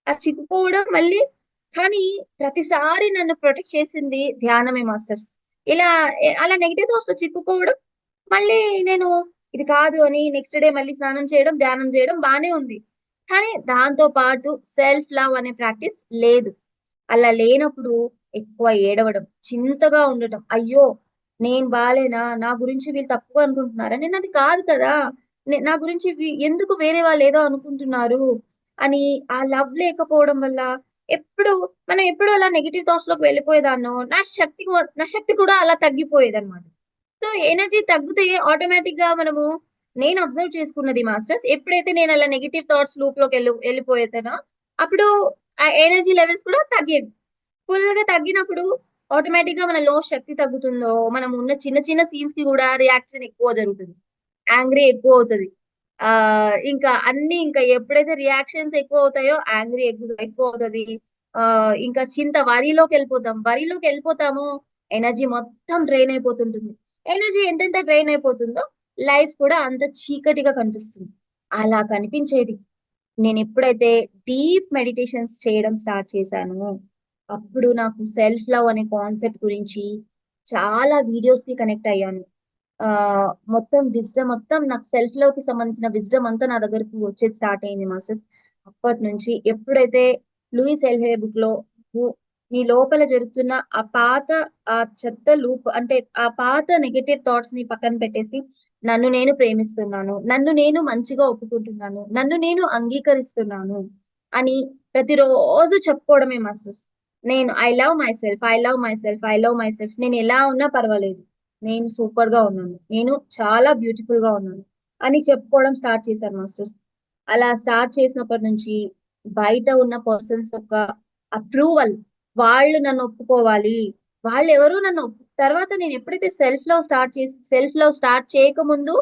ఆ చిక్కుకోవడం మళ్ళీ, కానీ ప్రతిసారి నన్ను ప్రొటెక్ట్ చేసింది ధ్యానమే మాస్టర్స్. ఇలా అలా నెగిటివ్ థాట్స్ లో చిక్కుకోవడం, మళ్ళీ నేను ఇది కాదు అని నెక్స్ట్ డే మళ్ళీ స్నానం చేయడం, ధ్యానం చేయడం బానే ఉంది. కానీ దాంతో పాటు సెల్ఫ్ లవ్ అనే ప్రాక్టీస్ లేదు. అలా లేనప్పుడు ఎక్కువ ఏడవడం, చింతగా ఉండటం, అయ్యో నేను బాలేనా, నా గురించి వీళ్ళు తప్పుగా అనుకుంటున్నారా, నేను అది కాదు కదా, నా గురించి ఎందుకు వేరే వాళ్ళు ఏదో అనుకుంటున్నారు అని. ఆ లవ్ లేకపోవడం వల్ల మనం ఎప్పుడు అలా నెగిటివ్ థాట్స్ లోకి వెళ్ళిపోయేదాన్నో, నా శక్తి కూడా అలా తగ్గిపోయేదన్నమాట. సో ఎనర్జీ తగ్గితే ఆటోమేటిక్ గా నేను అబ్జర్వ్ చేసుకున్నది మాస్టర్స్, ఎప్పుడైతే నేను అలా నెగిటివ్ థాట్స్ లూప్ లోకి వెళ్ళిపోయేదానో అప్పుడు ఆ ఎనర్జీ లెవెల్స్ కూడా తగ్గేవి. ఫుల్ గా తగ్గినప్పుడు ఆటోమేటిక్ గా మనలో శక్తి తగ్గుతుందో, మనం ఉన్న చిన్న చిన్న సీన్స్ కి కూడా రియాక్షన్ ఎక్కువ జరుగుతుంది, యాంగ్రీ ఎక్కువ అవుతుంది. ఇంకా అన్ని ఇంకా ఎప్పుడైతే రియాక్షన్స్ ఎక్కువ అవుతాయో యాంగ్రీ ఎక్కువ అవుతుంది. ఇంకా చింత వరిలోకి వెళ్ళిపోతాము. ఎనర్జీ మొత్తం డ్రైన్ అయిపోతుంటుంది. ఎనర్జీ ఎంతెంత డ్రైన్ అయిపోతుందో లైఫ్ కూడా అంత చీకటిగా కనిపిస్తుంది. అలా కనిపించేది. నేను ఎప్పుడైతే డీప్ మెడిటేషన్స్ చేయడం స్టార్ట్ చేశాను, అప్పుడు నాకు సెల్ఫ్ లవ్ అనే కాన్సెప్ట్ గురించి చాలా వీడియోస్ కి కనెక్ట్ అయ్యాను. ఆ మొత్తం నాకు సెల్ఫ్ లవ్ కి సంబంధించిన విజ్డమ్ అంతా నా దగ్గరికి వచ్చేది స్టార్ట్ అయింది మాస్టర్స్. అప్పటి నుంచి ఎప్పుడైతే లూయిస్ ఎల్హే బుక్ లో "నువ్వు నీ లోపల జరుగుతున్న ఆ పాత ఆ చెత్త లూప్ అంటే ఆ పాత నెగటివ్ థాట్స్ ని పక్కన పెట్టేసి నన్ను నేను ప్రేమిస్తున్నాను, నన్ను నేను మంచిగా ఒప్పుకుంటున్నాను, నన్ను నేను అంగీకరిస్తున్నాను అని ప్రతిరోజు చెప్పుకోవడమే మాస్టర్స్. నేను I love my self, I love my self, I love my self. నేను ఎలా ఉన్నా పర్వాలేదు, నేను సూపర్ గా ఉన్నాను, నేను చాలా బ్యూటిఫుల్ గా ఉన్నాను అని చెప్పుకోవడం స్టార్ట్ చేశాను మాస్టర్స్. అలా స్టార్ట్ చేసినప్పటి నుంచి బయట ఉన్న పర్సన్స్ యొక్క అప్రూవల్, వాళ్ళు నన్ను ఒప్పుకోవాలి, వాళ్ళు ఎవరు నన్ను తర్వాత నేను ఎప్పుడైతే సెల్ఫ్ లవ్ స్టార్ట్ చేయక ముందు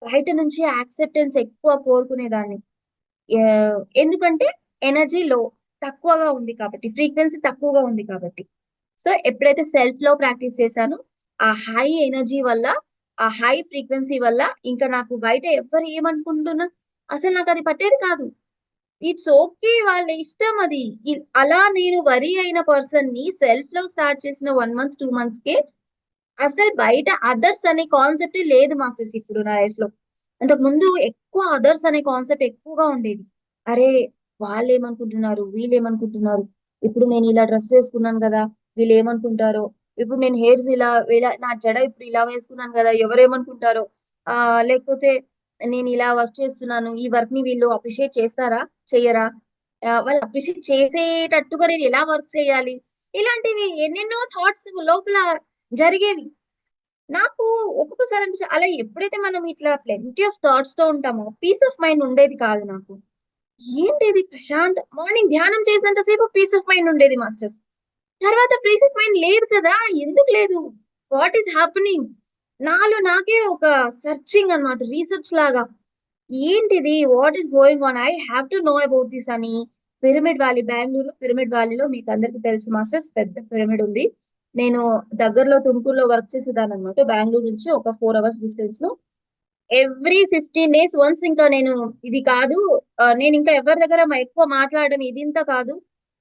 బయట నుంచి యాక్సెప్టెన్స్ ఎక్కువ కోరుకునేదాన్ని. ఎందుకంటే ఎనర్జీ లో తక్కువగా ఉంది కాబట్టి, ఫ్రీక్వెన్సీ తక్కువగా ఉంది కాబట్టి. సో ఎప్పుడైతే సెల్ఫ్ లో ప్రాక్టీస్ చేశానో ఆ హై ఎనర్జీ వల్ల, ఆ హై ఫ్రీక్వెన్సీ వల్ల ఇంకా నాకు బయట ఎవరు ఏమనుకుంటున్నా అసలు నాకు అది పట్టేది కాదు. ఇట్స్ ఓకే, వాళ్ళ ఇష్టం అది. అలా నేను వరి అయిన పర్సన్ ని సెల్ఫ్ లవ్ స్టార్ట్ చేసిన 1 మంత్ 2 మంత్స్ కే అసలు బయట అదర్స్ అనే కాన్సెప్ట్ లేదు మాస్టర్స్ ఇప్పుడు నా లైఫ్ లో. అంతకు ముందు ఎక్కువ అదర్స్ అనే కాన్సెప్ట్ ఎక్కువగా ఉండేది. అరే, వాళ్ళు ఏమనుకుంటున్నారు, వీళ్ళు ఏమనుకుంటున్నారు, ఇప్పుడు నేను ఇలా డ్రెస్ వేసుకున్నాను కదా, వీళ్ళు ఏమనుకుంటారో, ఇప్పుడు నేను హెయిర్స్ ఇలా నా జడ ఇప్పుడు ఇలా వేసుకున్నాను కదా, ఎవరేమనుకుంటారో, లేకపోతే నేను ఇలా వర్క్ చేస్తున్నాను, ఈ వర్క్ ని వీళ్ళు అప్రిషియేట్ చేస్తారా, చెయ్యరా, వాళ్ళు అప్రిషియేట్ చేసేటట్టుగా నేను ఎలా వర్క్ చేయాలి, ఇలాంటివి ఎన్నెన్నో థాట్స్ లోపల జరిగేవి. నాకు ఒక్కొక్కసారి అనిపించి అలా ఎప్పుడైతే మనం ఇట్లా ప్లెంటీ ఆఫ్ థాట్స్ తో ఉంటామో పీస్ ఆఫ్ మైండ్ ఉండేది కాదు నాకు. ఏంటిది ప్రశాంత్, మార్నింగ్ ధ్యానం చేసినంత సేపు పీస్ ఆఫ్ మైండ్ ఉండేది మాస్టర్స్. తర్వాత పీస్ ఆఫ్ మైండ్ లేదు కదా, ఎందుకు లేదు, వాట్ ఈస్ హ్యాపెనింగ్, నాలో నాకే ఒక సర్చింగ్ అన్నమాట, రీసెర్చ్ లాగా. ఏంటిది, what is going on, I have to know about this అని పిరమిడ్ వ్యాలీ, బెంగళూరు పిరమిడ్ వ్యాలీలో మీకు అందరికి తెలుసు మాస్టర్స్, పెద్ద పిరమిడ్ ఉంది. నేను దగ్గరలో తుమ్కూరులో వర్క్ చేసేదాన్ని అనమాట, బెంగళూరు నుంచి ఒక 4 hours డిస్టెన్స్ లో. ఎవ్రీ 15 days వన్స్ ఇంకా నేను ఇది కాదు, నేను ఇంకా ఎవరి దగ్గర ఎక్కువ మాట్లాడడం ఇది ఇంత కాదు,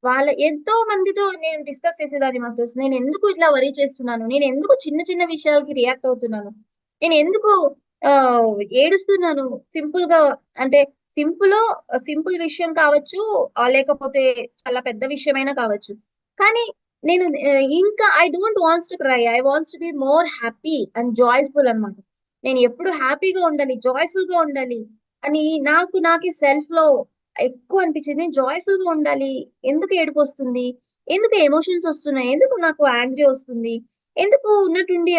వాళ్ళ ఎంతో మందితో నేను డిస్కస్ చేసేదాన్ని మాస్టర్స్. నేను ఎందుకు ఇట్లా వరీ చేస్తున్నాను, నేను ఎందుకు చిన్న చిన్న విషయాలకి రియాక్ట్ అవుతున్నాను, నేను ఎందుకు ఆ ఏడుస్తున్నాను సింపుల్ గా, అంటే సింపుల్ సింపుల్ విషయం కావచ్చు, లేకపోతే చాలా పెద్ద విషయమైనా కావచ్చు. కానీ నేను ఇంకా I don't wants to cry, I wants to be more happy and joyful అన్నమాట. నేను ఎప్పుడు హ్యాపీగా ఉండాలి, జాయ్ఫుల్ గా ఉండాలి అని నాకే సెల్ఫ్ లో ఎక్కువ అనిపించింది. జాయ్ఫుల్ గా ఉండాలి, ఎందుకు ఏడుపు వస్తుంది, ఎందుకు ఎమోషన్స్ వస్తున్నాయి, ఎందుకు నాకు యాంగ్రీ వస్తుంది, ఎందుకు ఉన్నట్టుండి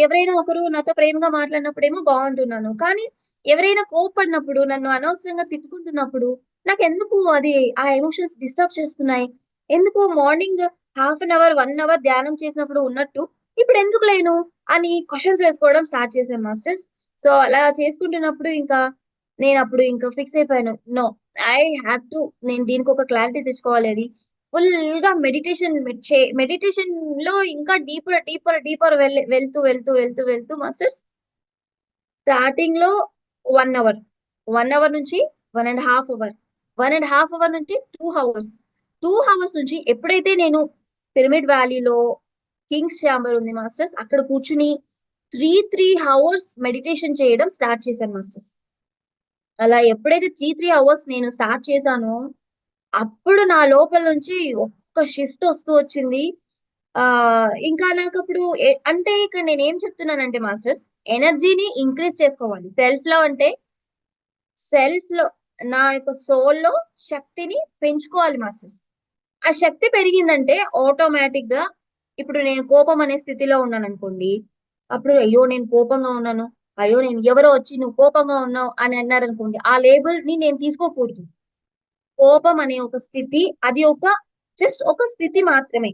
ఎవరైనా ఒకరు నాతో ప్రేమగా మాట్లాడినప్పుడేమో బాగుంటున్నాను, కానీ ఎవరైనా కోప్పడినప్పుడు, నన్ను అనవసరంగా తిట్టుకుంటున్నప్పుడు నాకు ఎందుకు అది ఆ ఎమోషన్స్ డిస్టర్బ్ చేస్తున్నాయి, ఎందుకు మార్నింగ్ హాఫ్ 1 hour ధ్యానం చేసినప్పుడు ఉన్నట్టు ఇప్పుడు ఎందుకు లేను అని క్వశ్చన్స్ వేసుకోవడం స్టార్ట్ చేశాను మాస్టర్స్. సో అలా చేసుకుంటున్నప్పుడు ఇంకా నేను అప్పుడు ఇంకా ఫిక్స్ అయిపోయాను, నో, ఐ హ్యావ్ టు, నేను దీనికి ఒక క్లారిటీ తెచ్చుకోవాలి అని ఫుల్ గా మెడిటేషన్ లో ఇంకా డీపర్ వెళ్తూ వెళ్తూ వెళ్తూ వెళ్తూ మాస్టర్స్. స్టార్టింగ్ లో 1 hour, 1 hour నుంచి 1.5 hour, 1.5 hour నుంచి 2 hours, 2 hours నుంచి ఎప్పుడైతే నేను పిరమిడ్ వ్యాలీలో కింగ్స్ ఛాంబర్ ఉంది మాస్టర్స్, అక్కడ కూర్చుని 3 hours మెడిటేషన్ చేయడం స్టార్ట్ చేశాను మాస్టర్స్. అలా ఎప్పుడైతే 3 hours నేను స్టార్ట్ చేశానో అప్పుడు నా లోపల నుంచి ఒక్క షిఫ్ట్ వస్తూ వచ్చింది. ఆ ఇంకా నాకు అప్పుడు అంటే ఇక్కడ నేను ఏం చెప్తున్నానంటే మాస్టర్స్, ఎనర్జీని ఇంక్రీజ్ చేసుకోవాలి. సెల్ఫ్ లవ్ అంటే సెల్ఫ్ లో నా యొక్క సోల్ లో శక్తిని పెంచుకోవాలి మాస్టర్స్. ఆ శక్తి పెరిగిందంటే ఆటోమేటిక్ గా ఇప్పుడు నేను కోపం అనే స్థితిలో ఉన్నాను అనుకోండి, అప్పుడు అయ్యో నేను కోపంగా ఉన్నాను, అయ్యో నేను ఎవరో వచ్చి నువ్వు కోపంగా ఉన్నావు అని అన్నారు అనుకోండి, ఆ లేబుల్ ని నేను తీసుకోకూడదు. కోపం అనే ఒక స్థితి, అది ఒక జస్ట్ ఒక స్థితి మాత్రమే,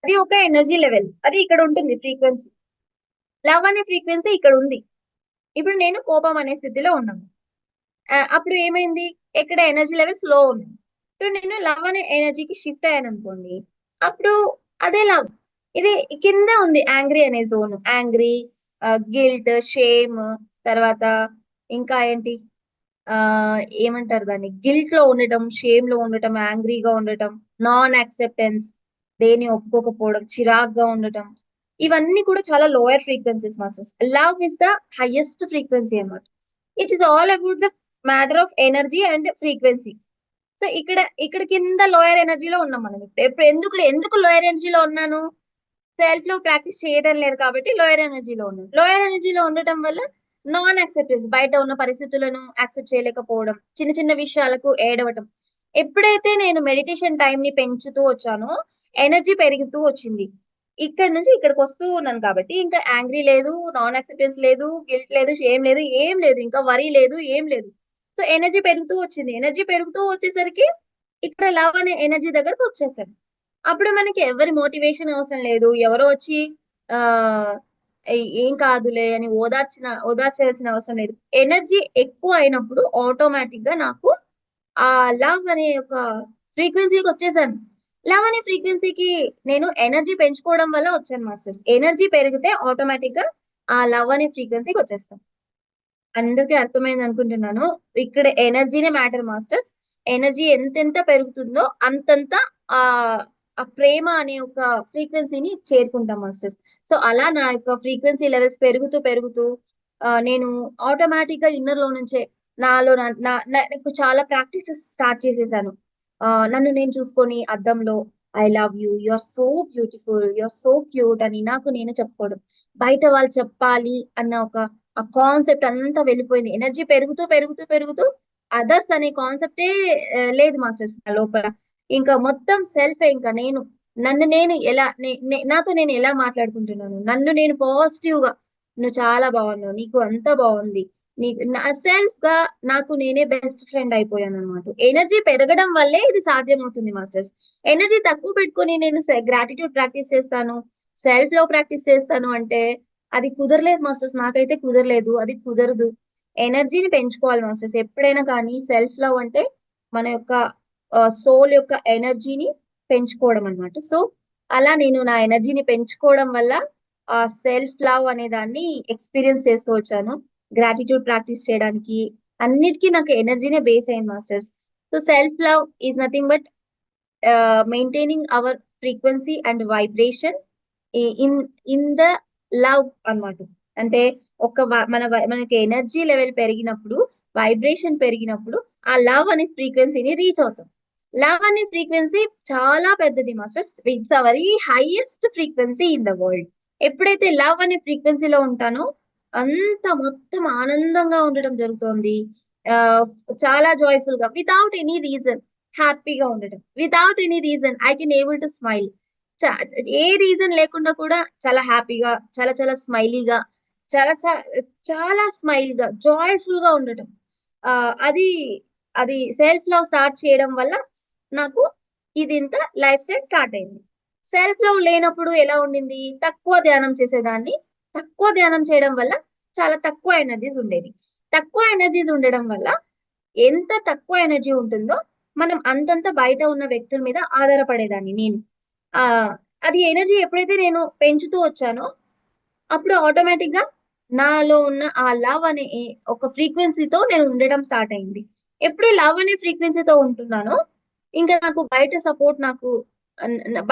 అది ఒక ఎనర్జీ లెవెల్, అది ఇక్కడ ఉంటుంది ఫ్రీక్వెన్సీ. లవ్ అనే ఫ్రీక్వెన్సీ ఇక్కడ ఉంది. ఇప్పుడు నేను కోపం అనే స్థితిలో ఉన్నాను. అప్పుడు ఏమైంది, ఎక్కడ ఎనర్జీ లెవెల్స్ లో ఉన్నాయి. ఇప్పుడు నేను లవ్ అనే ఎనర్జీకి షిఫ్ట్ అయ్యాను అనుకోండి, అప్పుడు అదే లవ్. ఇది కింద ఉంది యాంగ్రీ అనే జోన్. యాంగ్రీ, గిల్ట్, షేమ్, తర్వాత ఇంకా ఏంటి, ఆ ఏమంటారు దాన్ని, గిల్ట్ లో ఉండటం, షేమ్ లో ఉండటం, యాంగ్రీగా ఉండటం, నాన్ యాక్సెప్టెన్స్, దేని ఒప్పుకోకపోవడం, చిరాగ్గా ఉండటం, ఇవన్నీ కూడా చాలా lower frequencies masters. Love is the highest frequency అన్నమాట. It is all about the matter of energy and frequency. So ఇక్కడ ఇక్కడ కింద లోయర్ ఎనర్జీలో ఉన్నాం మనం. ఇప్పుడు ఎందుకు ఎందుకు లోయర్ ఎనర్జీలో ఉన్నాను, సెల్ఫ్ లో ప్రాక్టీస్ చేయడం లేదు కాబట్టి లోయర్ ఎనర్జీలో ఉన్నాను. లోయర్ ఎనర్జీలో ఉండటం వల్ల నాన్ యాక్సెప్టెన్స్, బయట ఉన్న పరిస్థితులను యాక్సెప్ట్ చేయలేకపోవడం, చిన్న చిన్న విషయాలకు ఏడవటం. ఎప్పుడైతే నేను మెడిటేషన్ టైం ని పెంచుతూ వచ్చానో ఎనర్జీ పెరుగుతూ వచ్చింది. ఇక్కడ నుంచి ఇక్కడికి వస్తూ ఉన్నాను కాబట్టి ఇంకా యాంగ్రీ లేదు, నాన్ యాక్సెప్టెన్స్ లేదు, గిల్ట్ లేదు, షేమ్ లేదు, ఏం లేదు, ఇంకా వరీ లేదు, ఏం లేదు. సో ఎనర్జీ పెరుగుతూ వచ్చింది. ఎనర్జీ పెరుగుతూ వచ్చేసరికి ఇక్కడ లవ్ అనే ఎనర్జీ దగ్గరకు వచ్చేసాను. అప్పుడు మనకి ఎవరి మోటివేషన్ అవసరం లేదు. ఎవరో వచ్చి ఆ ఏం కాదులే అని ఓదార్చాల్సిన అవసరం లేదు. ఎనర్జీ ఎక్కువ అయినప్పుడు ఆటోమేటిక్ గా నాకు ఆ లవ్ అనే ఒక ఫ్రీక్వెన్సీకి వచ్చేసాను. లవ్ అనే ఫ్రీక్వెన్సీకి నేను ఎనర్జీ పెంచుకోవడం వల్ల వచ్చాను మాస్టర్స్. ఎనర్జీ పెరిగితే ఆటోమేటిక్ గా ఆ లవ్ అనే ఫ్రీక్వెన్సీకి వచ్చేస్తాం. అందరికీ అర్థమైంది అనుకుంటున్నాను. ఇక్కడ ఎనర్జీనే మ్యాటర్ మాస్టర్స్. ఎనర్జీ ఎంతెంత పెరుగుతుందో అంతంత ఆ ఆ ప్రేమ అనే ఒక ఫ్రీక్వెన్సీని చేరుకుంటాం మాస్టర్స్. సో అలా నా యొక్క ఫ్రీక్వెన్సీ లెవెల్స్ పెరుగుతూ పెరుగుతూ నేను ఆటోమేటిక్ గా ఇన్నర్ లో నుంచే నాలో నాకు చాలా ప్రాక్టీసెస్ స్టార్ట్ చేసేసాను. నన్ను నేను చూసుకొని అద్దంలో I love you, you are so beautiful, you are so cute అని నాకు నేను చెప్పుకోవడం. బయట వాళ్ళు చెప్పాలి అన్న ఒక ఆ కాన్సెప్ట్ అంతా వెళ్ళిపోయింది. ఎనర్జీ పెరుగుతూ పెరుగుతూ పెరుగుతూ అదర్స్ అనే కాన్సెప్టే లేదు మాస్టర్స్ నా లోపల. ఇంకా మొత్తం సెల్ఫ్. ఇంకా నేను నన్ను నేను ఎలా నాతో నేను ఎలా మాట్లాడుకుంటున్నాను, నన్ను నేను పాజిటివ్ గా, నువ్వు చాలా బాగున్నావు, నీకు అంతా బాగుంది, నీకు నా సెల్ఫ్ గా నాకు నేనే బెస్ట్ ఫ్రెండ్ అయిపోయాను అనమాట. ఎనర్జీ పెరగడం వల్లే ఇది సాధ్యమవుతుంది మాస్టర్స్. ఎనర్జీ తక్కువ పెట్టుకొని నేను గ్రాటిట్యూడ్ ప్రాక్టీస్ చేస్తాను, సెల్ఫ్ లవ్ ప్రాక్టీస్ చేస్తాను అంటే అది కుదరలేదు మాస్టర్స్. నాకైతే కుదరలేదు, అది కుదరదు. ఎనర్జీని పెంచుకోవాలి మాస్టర్స్ ఎప్పుడైనా కానీ. సెల్ఫ్ లవ్ అంటే మన యొక్క సోల్ యొక్క ఎనర్జీని పెంచుకోవడం అనమాట. సో అలా నేను నా ఎనర్జీని పెంచుకోవడం వల్ల ఆ సెల్ఫ్ లవ్ అనే దాన్ని ఎక్స్పీరియన్స్ చేస్తూ వచ్చాను. గ్రాటిట్యూడ్ ప్రాక్టీస్ చేయడానికి అన్నిటికీ నాకు ఎనర్జీనే బేస్ అయింది masters. So self love is nothing but maintaining our frequency and vibration in in the love అన్నమాట. అంటే మనకి ఎనర్జీ లెవెల్ పెరిగినప్పుడు, వైబ్రేషన్ పెరిగినప్పుడు ఆ లవ్ అనే ఫ్రీక్వెన్సీని రీచ్ అవుతాం. లవ్ అనే ఫ్రీక్వెన్సీ చాలా పెద్దది masters. It's a very highest frequency in the world. ఎప్పుడైతే లవ్ అనే ఫ్రీక్వెన్సీలో ఉంటానో అంత మొత్తం ఆనందంగా ఉండడం జరుగుతోంది. ఆ చాలా జాయ్ఫుల్ గా, వితౌట్ ఎనీ రీజన్ హ్యాపీగా ఉండటం. Without any reason I can able to smile. A reason లేకుండా కూడా చాలా హ్యాపీగా, చాలా చాలా స్మైలీగా, చాలా చాలా స్మైల్ గా, జాయ్ఫుల్ గా ఉండటం. ఆ అది అది సెల్ఫ్ లవ్ స్టార్ట్ చేయడం వల్ల నాకు ఇది ఇంత లైఫ్ స్టైల్ స్టార్ట్ అయింది. సెల్ఫ్ లవ్ లేనప్పుడు ఎలా ఉండింది, తక్కువ ధ్యానం చేసేదాన్ని. తక్కువ ధ్యానం చేయడం వల్ల చాలా తక్కువ ఎనర్జీస్ ఉండేవి. తక్కువ ఎనర్జీస్ ఉండడం వల్ల ఎంత తక్కువ ఎనర్జీ ఉంటుందో మనం అంతంత బయట ఉన్న వ్యక్తుల మీద ఆధారపడేదాన్ని నేను. ఆ అది ఎనర్జీ ఎప్పుడైతే నేను పెంచుతూ వచ్చానో అప్పుడు ఆటోమేటిక్ గా నాలో ఉన్న ఆ లవ్ అనే ఒక ఫ్రీక్వెన్సీతో నేను ఉండడం స్టార్ట్ అయింది. ఎప్పుడు లవ్ అనే ఫ్రీక్వెన్సీతో ఉంటున్నానో ఇంకా నాకు బయట సపోర్ట్, నాకు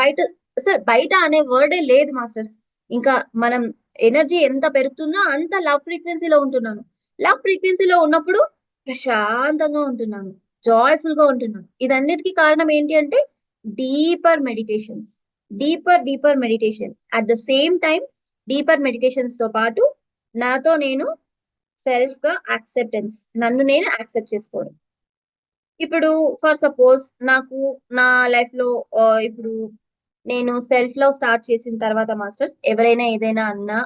బయట అసలు బయట అనే వర్డే లేదు మాస్టర్స్. ఇంకా మనం ఎనర్జీ ఎంత పెరుగుతుందో అంత లవ్ ఫ్రీక్వెన్సీలో ఉంటున్నాను. లవ్ ఫ్రీక్వెన్సీలో ఉన్నప్పుడు ప్రశాంతంగా ఉంటున్నాను, జాయ్ఫుల్ గా ఉంటున్నాను. ఇదన్నిటికీ కారణం ఏంటి అంటే deeper meditations. Deeper meditation at the same time. Deeper meditations తో పాటు నాతో నేను సెల్ఫ్ గా యాక్సెప్టెన్స్, నన్ను నేను యాక్సెప్ట్ చేసుకోవడం. ఇప్పుడు ఫర్ సపోజ్ నాకు నా లైఫ్ లో ఇప్పుడు నేను సెల్ఫ్ లవ్ స్టార్ట్ చేసిన తర్వాత మాస్టర్స్, ఎవరైనా ఏదైనా అన్నా,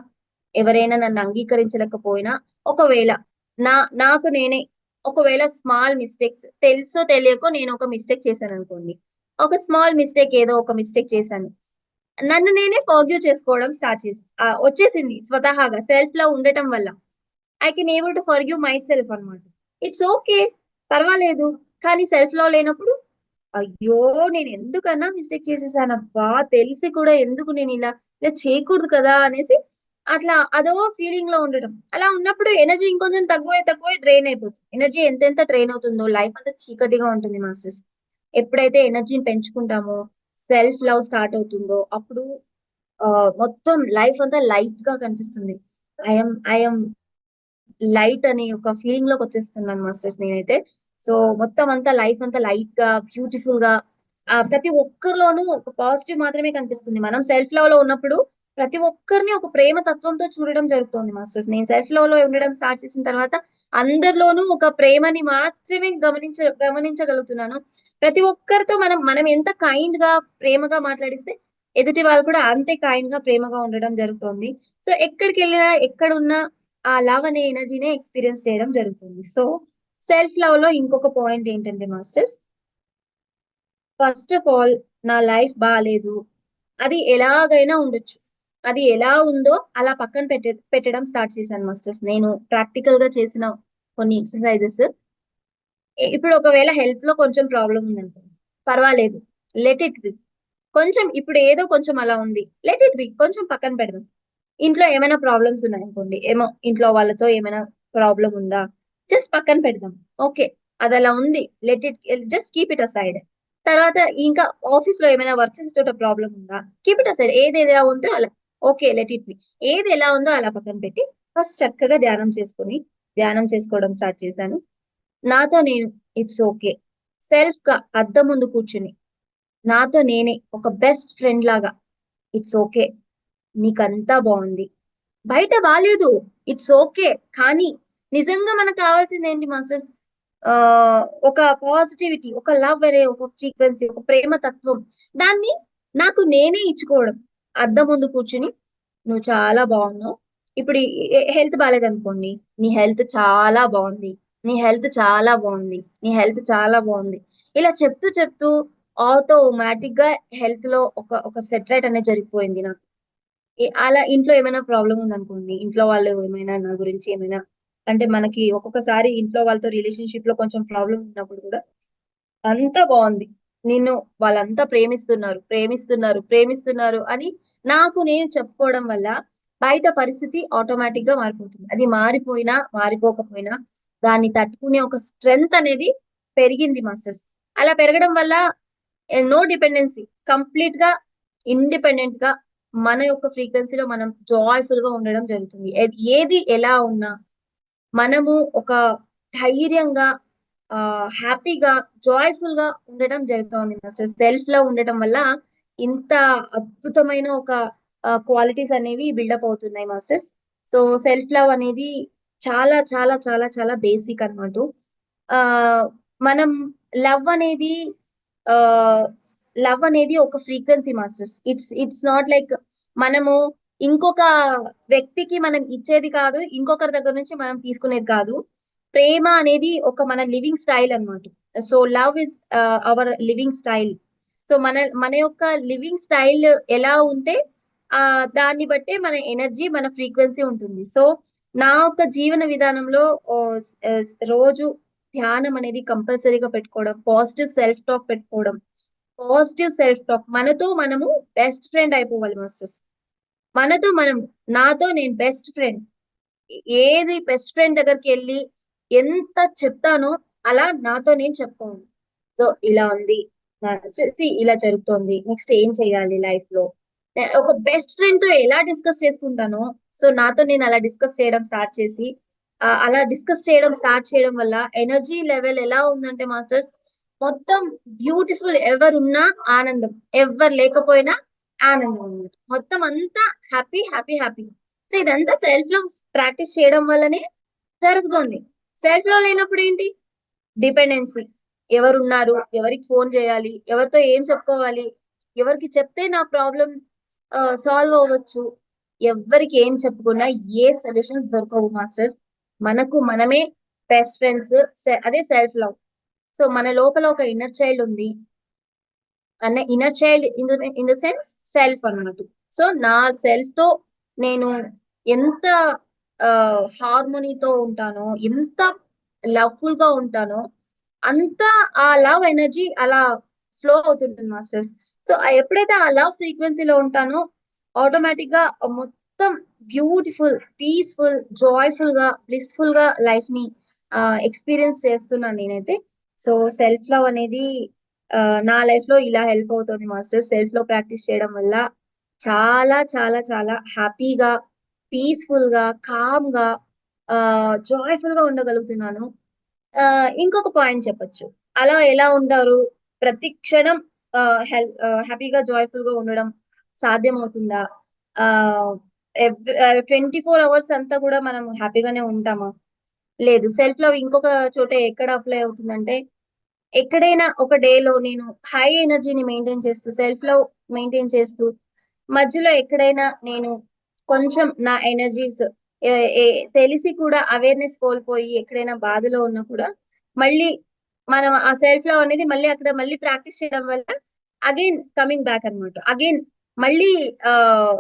ఎవరైనా నన్ను అంగీకరించలేకపోయినా, ఒకవేళ నాకు నేనే ఒకవేళ స్మాల్ మిస్టేక్స్ తెలుసో తెలియకో నేను ఒక మిస్టేక్ చేశాను అనుకోండి. ఒక స్మాల్ మిస్టేక్, ఏదో ఒక మిస్టేక్ చేశాను, నన్ను నేనే ఫర్గ్యూ చేసుకోవడం స్టార్ట్ వచ్చేసింది స్వతహాగా సెల్ఫ్ లవ్ ఉండటం వల్ల. I can able to forgive my self అనమాట. ఇట్స్ ఓకే, పర్వాలేదు. కానీ సెల్ఫ్ లవ్ లేనప్పుడు అయ్యో నేను ఎందుకన్నా మిస్టేక్ చేసేసానబ్బా, తెలిసి కూడా ఎందుకు నేను ఇలా ఇలా చేయకూడదు కదా అనేసి అట్లా అదో ఫీలింగ్ లో ఉండడం. అలా ఉన్నప్పుడు ఎనర్జీ ఇంకొంచెం తక్కువ డ్రైన్ అయిపోతుంది. ఎనర్జీ ఎంతెంత డ్రైన్ అవుతుందో లైఫ్ అంతా చీకటిగా ఉంటుంది మాస్టర్స్. ఎప్పుడైతే ఎనర్జీని పెంచుకుంటామో, సెల్ఫ్ లవ్ స్టార్ట్ అవుతుందో అప్పుడు మొత్తం లైఫ్ అంతా లైట్ గా కనిపిస్తుంది. ఐఎమ్ లైట్ అని ఒక ఫీలింగ్ లోకి వచ్చేస్తున్నాను మాస్టర్స్ నేనైతే. సో మొత్తం అంతా లైఫ్ అంతా లైట్ గా బ్యూటిఫుల్ గా ప్రతి ఒక్కరిలోనూ ఒక పాజిటివ్ మాత్రమే కనిపిస్తుంది. మనం సెల్ఫ్ లవ్ లో ఉన్నప్పుడు ప్రతి ఒక్కరిని ఒక ప్రేమ తత్వంతో చూడడం జరుగుతుంది మాస్టర్స్. నేను సెల్ఫ్ లవ్ లో ఉండడం స్టార్ట్ చేసిన తర్వాత అందరిలోనూ ఒక ప్రేమని మాత్రమే గమనించగలుగుతున్నాను. ప్రతి ఒక్కరితో మనం మనం ఎంత కైండ్ గా ప్రేమగా మాట్లాడిస్తే ఎదుటి వాళ్ళు కూడా అంతే కైండ్ గా ప్రేమగా ఉండడం జరుగుతుంది. సో ఎక్కడికి వెళ్ళినా ఎక్కడున్నా ఆ లవ్ అనే ఎనర్జీనే ఎక్స్పీరియన్స్ చేయడం జరుగుతుంది. సో సెల్ఫ్ లవ్ లో ఇంకొక పాయింట్ ఏంటంటే మాస్టర్స్, ఫస్ట్ ఆఫ్ ఆల్ నా లైఫ్ బాగాలేదు, అది ఎలాగైనా ఉండొచ్చు, అది ఎలా ఉందో అలా పక్కన పెట్టడం స్టార్ట్ చేశాను మాస్టర్స్. నేను ప్రాక్టికల్ గా చేసిన కొన్ని ఎక్సర్సైజెస్. ఇప్పుడు ఒకవేళ హెల్త్ లో కొంచెం ప్రాబ్లం ఉందనుకోండి, పర్వాలేదు, లెట్ ఇట్ బి. కొంచెం ఇప్పుడు ఏదో కొంచెం అలా ఉంది, లెట్ ఇట్ బి, కొంచెం పక్కన పెడదాం. ఇంట్లో ఏమైనా ప్రాబ్లమ్స్ ఉన్నాయనుకోండి, ఏమో ఇంట్లో వాళ్ళతో ఏమైనా ప్రాబ్లం ఉందా, జస్ట్ పక్కన పెడదాం. ఓకే, అది అలా ఉంది, let it, just keep it aside. తర్వాత ఇంకా ఆఫీస్ లో ఏమైనా వర్క్ చేసే చోట ప్రాబ్లం ఉందా, కీప్ ఇట్ అసైడ్. ఏది ఎలా ఉందో అలా, ఓకే లెట్ ఇట్ బి. ఏది ఎలా ఉందో అలా పక్కన పెట్టి ఫస్ట్ చక్కగా ధ్యానం చేసుకోవడం స్టార్ట్ చేశాను. నాతో నేను, ఇట్స్ ఓకే, సెల్ఫ్ గా అద్దం ముందు కూర్చుని నాతో నేనే ఒక బెస్ట్ ఫ్రెండ్ లాగా, ఇట్స్ ఓకే, నీకంతా బాగుంది, బయట బాలేదు, ఇట్స్ ఓకే. కానీ నిజంగా మనకు కావాల్సింది ఏంటి మాస్టర్స్? ఆ ఒక పాజిటివిటీ, ఒక లవ్ అనే ఒక ఫ్రీక్వెన్సీ, ఒక ప్రేమ తత్వం, దాన్ని నాకు నేనే ఇచ్చుకోవడం. అద్దం ముందు కూర్చుని నువ్వు చాలా బాగున్నావు. ఇప్పుడు హెల్త్ బాగాలేదనుకోండి, నీ హెల్త్ చాలా బాగుంది, నీ హెల్త్ చాలా బాగుంది, నీ హెల్త్ చాలా బాగుంది. ఇలా చెప్తూ చెప్తూ ఆటోమేటిక్ గా హెల్త్ లో ఒక ఒక సెటరేట్ అనేది జరిగిపోయింది నాకు. అలా ఇంట్లో ఏమైనా ప్రాబ్లం ఉందనుకోండి, ఇంట్లో వాళ్ళు ఏమైనా నా గురించి ఏమైనా అంటే మనకి ఒక్కొక్కసారి ఇంట్లో వాళ్ళతో రిలేషన్షిప్ లో కొంచెం ప్రాబ్లం ఉన్నప్పుడు కూడా అంతా బాగుంది, నిన్ను వాళ్ళంతా ప్రేమిస్తున్నారు అని నాకు నేను చెప్పుకోవడం వల్ల బయట పరిస్థితి ఆటోమేటిక్ గా మారిపోతుంది. అది మారిపోకపోయినా దాన్ని తట్టుకునే ఒక స్ట్రెంగ్త్ అనేది పెరిగింది మాస్టర్స్. అలా పెరగడం వల్ల నో డిపెండెన్సీ, కంప్లీట్ గా ఇండిపెండెంట్ గా మన యొక్క ఫ్రీక్వెన్సీలో మనం జాయ్ఫుల్ గా ఉండడం జరుగుతుంది. ఏది ఎలా ఉన్నా మనము ఒక ధైర్యంగా, హ్యాపీగా, జాయ్ఫుల్ గా ఉండడం జరుగుతుంది మాస్టర్. సెల్ఫ్ లో ఉండటం వల్ల ఇంత అద్భుతమైన ఒక క్వాలిటీస్ అనేవి బిల్డప్ అవుతున్నాయి మాస్టర్స్. సో సెల్ఫ్ లవ్ అనేది చాలా చాలా చాలా చాలా బేసిక్ అన్నమాట. ఆ మనం లవ్ అనేది ఆ లవ్ అనేది ఒక frequency masters. It's not like మనము ఇంకొక వ్యక్తికి మనం ఇచ్చేది కాదు, ఇంకొకరి దగ్గర నుంచి మనం తీసుకునేది కాదు. ప్రేమ అనేది ఒక మన లివింగ్ స్టైల్ అన్నమాట. So love is our living style. So మన యొక్క లివింగ్ స్టైల్ ఎలా ఉంటే దాన్ని బట్టే మన ఎనర్జీ, మన ఫ్రీక్వెన్సీ ఉంటుంది. సో నా యొక్క జీవన విధానంలో ఓ, రోజు ధ్యానం అనేది కంపల్సరీగా పెట్టుకోవడం, పాజిటివ్ సెల్ఫ్ టాక్, మనతో మనము బెస్ట్ ఫ్రెండ్ అయిపోవాలి మాస్టర్స్. మనతో మనం, నాతో నేను బెస్ట్ ఫ్రెండ్. ఏది బెస్ట్ ఫ్రెండ్ దగ్గరికి వెళ్ళి ఎంత చెప్తానో అలా నాతో నేను చెప్పుకోను. సో ఇలా ఉంది, ఇలా జరుగుతోంది, నెక్స్ట్ ఏం చేయాలి లైఫ్ లో, ఒక బెస్ట్ ఫ్రెండ్ తో ఎలా డిస్కస్ చేసుకుంటానో, సో నాతో నేను అలా డిస్కస్ చేయడం స్టార్ట్ చేసి అలా డిస్కస్ చేయడం స్టార్ట్ చేయడం వల్ల ఎనర్జీ లెవెల్ ఎలా ఉందంటే మాస్టర్స్, మొత్తం బ్యూటిఫుల్. ఎవరున్నా ఆనందం, ఎవరు లేకపోయినా ఆనందం అన్నమాట. మొత్తం అంతా హ్యాపీ హ్యాపీ హ్యాపీ. సో ఇదంతా సెల్ఫ్ లవ్ ప్రాక్టీస్ చేయడం వల్లనే జరుగుతుంది. సెల్ఫ్ లవ్ లేనప్పుడు ఏంటి? డిపెండెన్సీ. ఎవరున్నారు, ఎవరికి ఫోన్ చేయాలి, ఎవరితో ఏం చెప్పుకోవాలి, ఎవరికి చెప్తే నా ప్రాబ్లం సాల్వ్ అవ్వచ్చు, ఎవరికి ఏం చెప్పుకున్నా ఏ సొల్యూషన్స్ దొరకవు మాస్టర్స్. మనకు మనమే బెస్ట్ ఫ్రెండ్స్. అదే సెల్ఫ్ లవ్. సో మన లోపల ఒక ఇన్నర్ చైల్డ్ ఉంది, అన్న inner child in the sense self అన్నమాట. సో నా సెల్ఫ్ తో నేను ఎంత హార్మోనీతో ఉంటానో, ఎంత లవ్ఫుల్ గా ఉంటానో, అంత ఆ లవ్ ఎనర్జీ అలా ఫ్లో అవుతుంటుంది మాస్టర్స్. సో ఎప్పుడైతే ఆ లవ్ ఫ్రీక్వెన్సీలో ఉంటానో ఆటోమేటిక్ గా మొత్తం బ్యూటిఫుల్, పీస్ఫుల్, జాయ్ఫుల్ గా, బ్లిస్ఫుల్ గా లైఫ్ ని ఎక్స్పీరియన్స్ చేస్తున్నాను నేనైతే. సో సెల్ఫ్ లవ్ అనేది నా లైఫ్ లో ఇలా హెల్ప్ అవుతుంది మాస్టర్. సెల్ఫ్ లవ్ ప్రాక్టీస్ చేయడం వల్ల చాలా చాలా చాలా హ్యాపీగా, పీస్ఫుల్ గా, కామ్ గా, జాయ్ఫుల్ గా ఉండగలుగుతున్నాను. ఇంకొక పాయింట్ చెప్పొచ్చు. అలా ఎలా ఉంటారు? ప్రతి క్షణం హ్యాపీగా, జాయ్ఫుల్ గా ఉండడం సాధ్యమవుతుందా? ఆహ్, 24 అవర్స్ అంతా కూడా మనం హ్యాపీగానే ఉంటామా? లేదు. సెల్ఫ్ లవ్ ఇంకొక చోట ఎక్కడ అప్లై అవుతుందంటే, ఎక్కడైనా ఒక డేలో నేను హై ఎనర్జీని మెయింటైన్ చేస్తూ, సెల్ఫ్ లవ్ మెయింటైన్ చేస్తూ, మధ్యలో ఎక్కడైనా నేను కొంచెం నా ఎనర్జీస్ ఎ ఎ తెలిసి కూడా అవేర్‌నెస్ కోల్పోయి ఎక్కడైనా బాధలో ఉన్నా కూడా, మళ్ళీ మనం ఆ సెల్ఫ్ లవ్ అనేది మళ్ళీ అక్కడ మళ్ళీ ప్రాక్టీస్ చేయడం వల్ల అగైన్ కమింగ్ బ్యాక్ అన్నమాట. అగైన్ మళ్ళీ ఆహ్,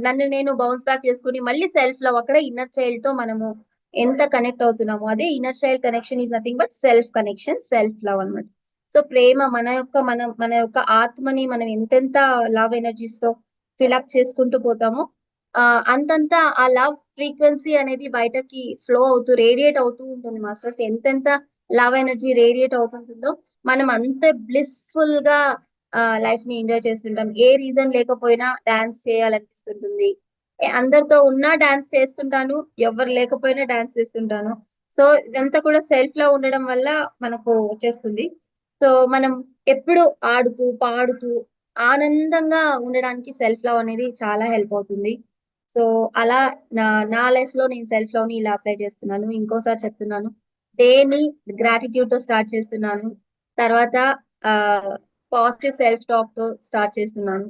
నన్ను నేను బౌన్స్ బ్యాక్ చేసుకొని మళ్ళీ సెల్ఫ్ లవ్ అక్కడ ఇన్నర్ చైల్డ్‌తో మనము ఎంత కనెక్ట్ అవుతున్నామో, అదే inner child connection is nothing but self connection, self love అన్నమాట. సో ప్రేమ మన యొక్క ఆత్మని మనం ఎంతెంత లవ్ ఎనర్జీస్ తో ఫిలప్ చేసుకుంటూ పోతామో అంతంత ఆ లవ్ ఫ్రీక్వెన్సీ అనేది బయటకి ఫ్లో అవుతూ రేడియేట్ అవుతూ ఉంటుంది మాస్టర్స్. ఎంతెంత లవ్ ఎనర్జీ రేడియేట్ అవుతుంటుందో మనం అంత బ్లిస్ఫుల్ గా లైఫ్ ని ఎంజాయ్ చేస్తుంటాం. ఏ రీజన్ లేకపోయినా డాన్స్ చేయాలనిపిస్తుంటుంది. అందరితో ఉన్నా డాన్స్ చేస్తుంటాను. ఎవరు లేకపోయినా డాన్స్ చేస్తుంటాను. సో ఇదంతా కూడా సెల్ఫ్ లవ్ ఉండడం వల్ల మనకు వచ్చేస్తుంది. సో మనం ఎప్పుడు ఆడుతూ, పాడుతూ, ఆనందంగా ఉండడానికి సెల్ఫ్ లవ్ అనేది చాలా హెల్ప్ అవుతుంది. సో అలా నా నా లైఫ్ లో నేను సెల్ఫ్ లవ్ ని ఇలా అప్లై చేస్తున్నాను. ఇంకోసారి చెప్తున్నాను. డేని గ్రాటిట్యూడ్ తో స్టార్ట్ చేస్తున్నాను. తర్వాత ఆహ్, పాజిటివ్ సెల్ఫ్ టాక్ తో స్టార్ట్ చేస్తున్నాను.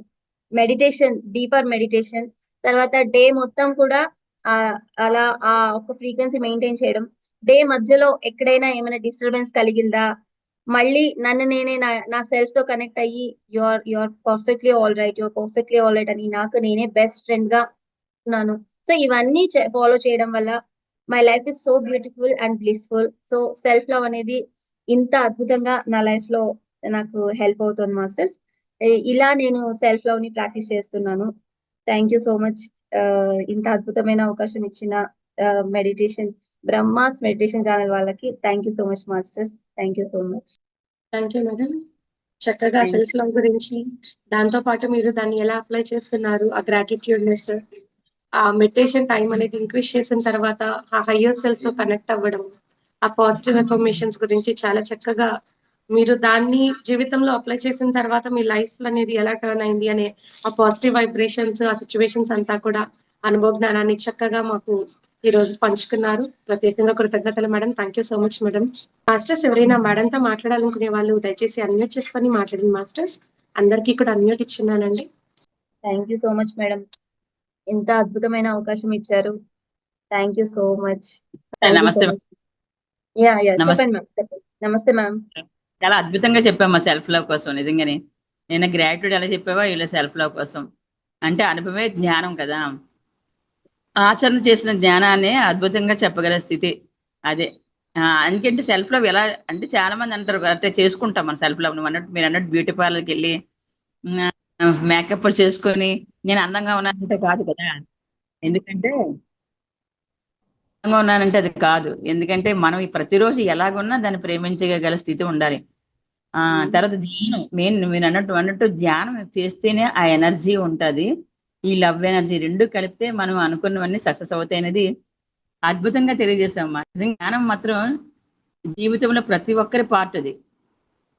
Meditation, deeper meditation. తర్వాత డే మొత్తం కూడా ఆహ్, అలా ఒక ఫ్రీక్వెన్సీ మెయింటైన్ చేయడం. డే మధ్యలో ఎక్కడైనా ఏమైనా డిస్టర్బెన్స్ కలిగిందా? మళ్ళీ నన్ను నేనే నా సెల్ఫ్‌తో కనెక్ట్ అయ్యి you are perfectly alright. You are perfectly alright అని నాకు నేనే బెస్ట్ ఫ్రెండ్‌గా ఉన్నాను. సో ఇవన్నీ ఫాలో చేయడం వల్ల my life is so beautiful and blissful. So self love అనేది ఇంత అద్భుతంగా నా లైఫ్‌లో నాకు హెల్ప్ అవుతుంది మాస్టర్స్. ఇలా నేను సెల్ఫ్ లవ్‌ని ప్రాక్టీస్ చేస్తున్నాను. Thank you so much. ఇంత అద్భుతమైన అవకాశం ఇచ్చిన మెడిటేషన్ బ్రహ్మాస్ మెడిటేషన్ ఛానెల్ వాళ్ళకి thank you so much masters. Thank you so much. Thank you madam. చక్కగా థాంక్ సెల్ఫ్ లవ్ గురించి, దాంతో పాటు మీరు దాన్ని ఎలా అప్లై చేస్తున్నారు, ఆ గ్రాటిట్యూడ్‌నెస్, ఆ మెడిటేషన్ టైం అనేది ఇంక్రీజ్ చేసిన తర్వాత ఆ హయ్యర్ సెల్ఫ్ తో కనెక్ట్ అవ్వడం, ఆ పాజిటివ్ ఎఫర్మేషన్స్ గురించి చాలా చక్కగా మీరు దాన్ని జీవితంలో అప్లై చేసిన తర్వాత మీ లైఫ్ అనేది ఎలా టర్న్ అయింది అనే ఆ పాజిటివ్ వైబ్రేషన్స్, ఆ సిచ్యువేషన్స్ అంతా కూడా అనుభవ జ్ఞానాన్ని చక్కగా మాకు ఈ రోజు పంచుకున్నారు. ప్రత్యేకంగా కృతజ్ఞతలు madam. Thank you so much madam. Masters ఎవరైనా మేడంతో మాట్లాడాలనుకునే వాళ్ళు దయచేసి అన్మ్యూట్ చేసుకొని మాట్లాడండి మాస్టర్స్. అందరికీ కూడా అన్మ్యూట్ ఇచ్చున్నానండి. Thank you so much madam. ఇంత అద్భుతమైన అవకాశం ఇచ్చారు. Thank you so much. Thank you so నమస్తే మచ్. యాహ్! నమస్తే. చెప్పండి మ్యామ్. చెప్పండి. నమస్తే మ్యామ్. చాలా అద్భుతంగా చెప్పామ్మా సెల్ఫ్ లవ్ కోసం నిజంగానే. నిన్న గ్రాట్యూడ్ ఎలా చెప్పావా ఇలా సెల్ఫ్ లవ్ కోసం. అంటే అనుభవమే జ్ఞానం కదా. ఆచరణ చేసిన జ్ఞానాన్ని అద్భుతంగా చెప్పగల స్థితి అదే. ఎందుకంటే సెల్ఫ్ లవ్ ఎలా అంటే చాలా మంది అంటారు అంటే చేసుకుంటాం మన సెల్ఫ్ లవ్. నువ్వు అన్నట్టు మీరు అన్నట్టు బ్యూటీ పార్లర్కి వెళ్ళి మేకప్లు చేసుకొని నేను అందంగా ఉన్నానంటే కాదు కదా. ఎందుకంటే అందంగా ఉన్నానంటే అది కాదు. ఎందుకంటే మనం ఈ ప్రతిరోజు ఎలాగున్నా దాన్ని ప్రేమించగల స్థితి ఉండాలి. తర్వాత ధ్యానం మెయిన్ మీరు అన్నట్టు ధ్యానం చేస్తేనే ఆ ఎనర్జీ ఉంటది. ఈ లవ్ ఎనర్జీ 2 కలిపితే మనం అనుకున్నవన్నీ సక్సెస్ అవుతాయి అనేది అద్భుతంగా తెలియజేసామమ్మా. నిజంగా జ్ఞానం మాత్రం జీవితంలో ప్రతి ఒక్కరి పార్ట్ అది.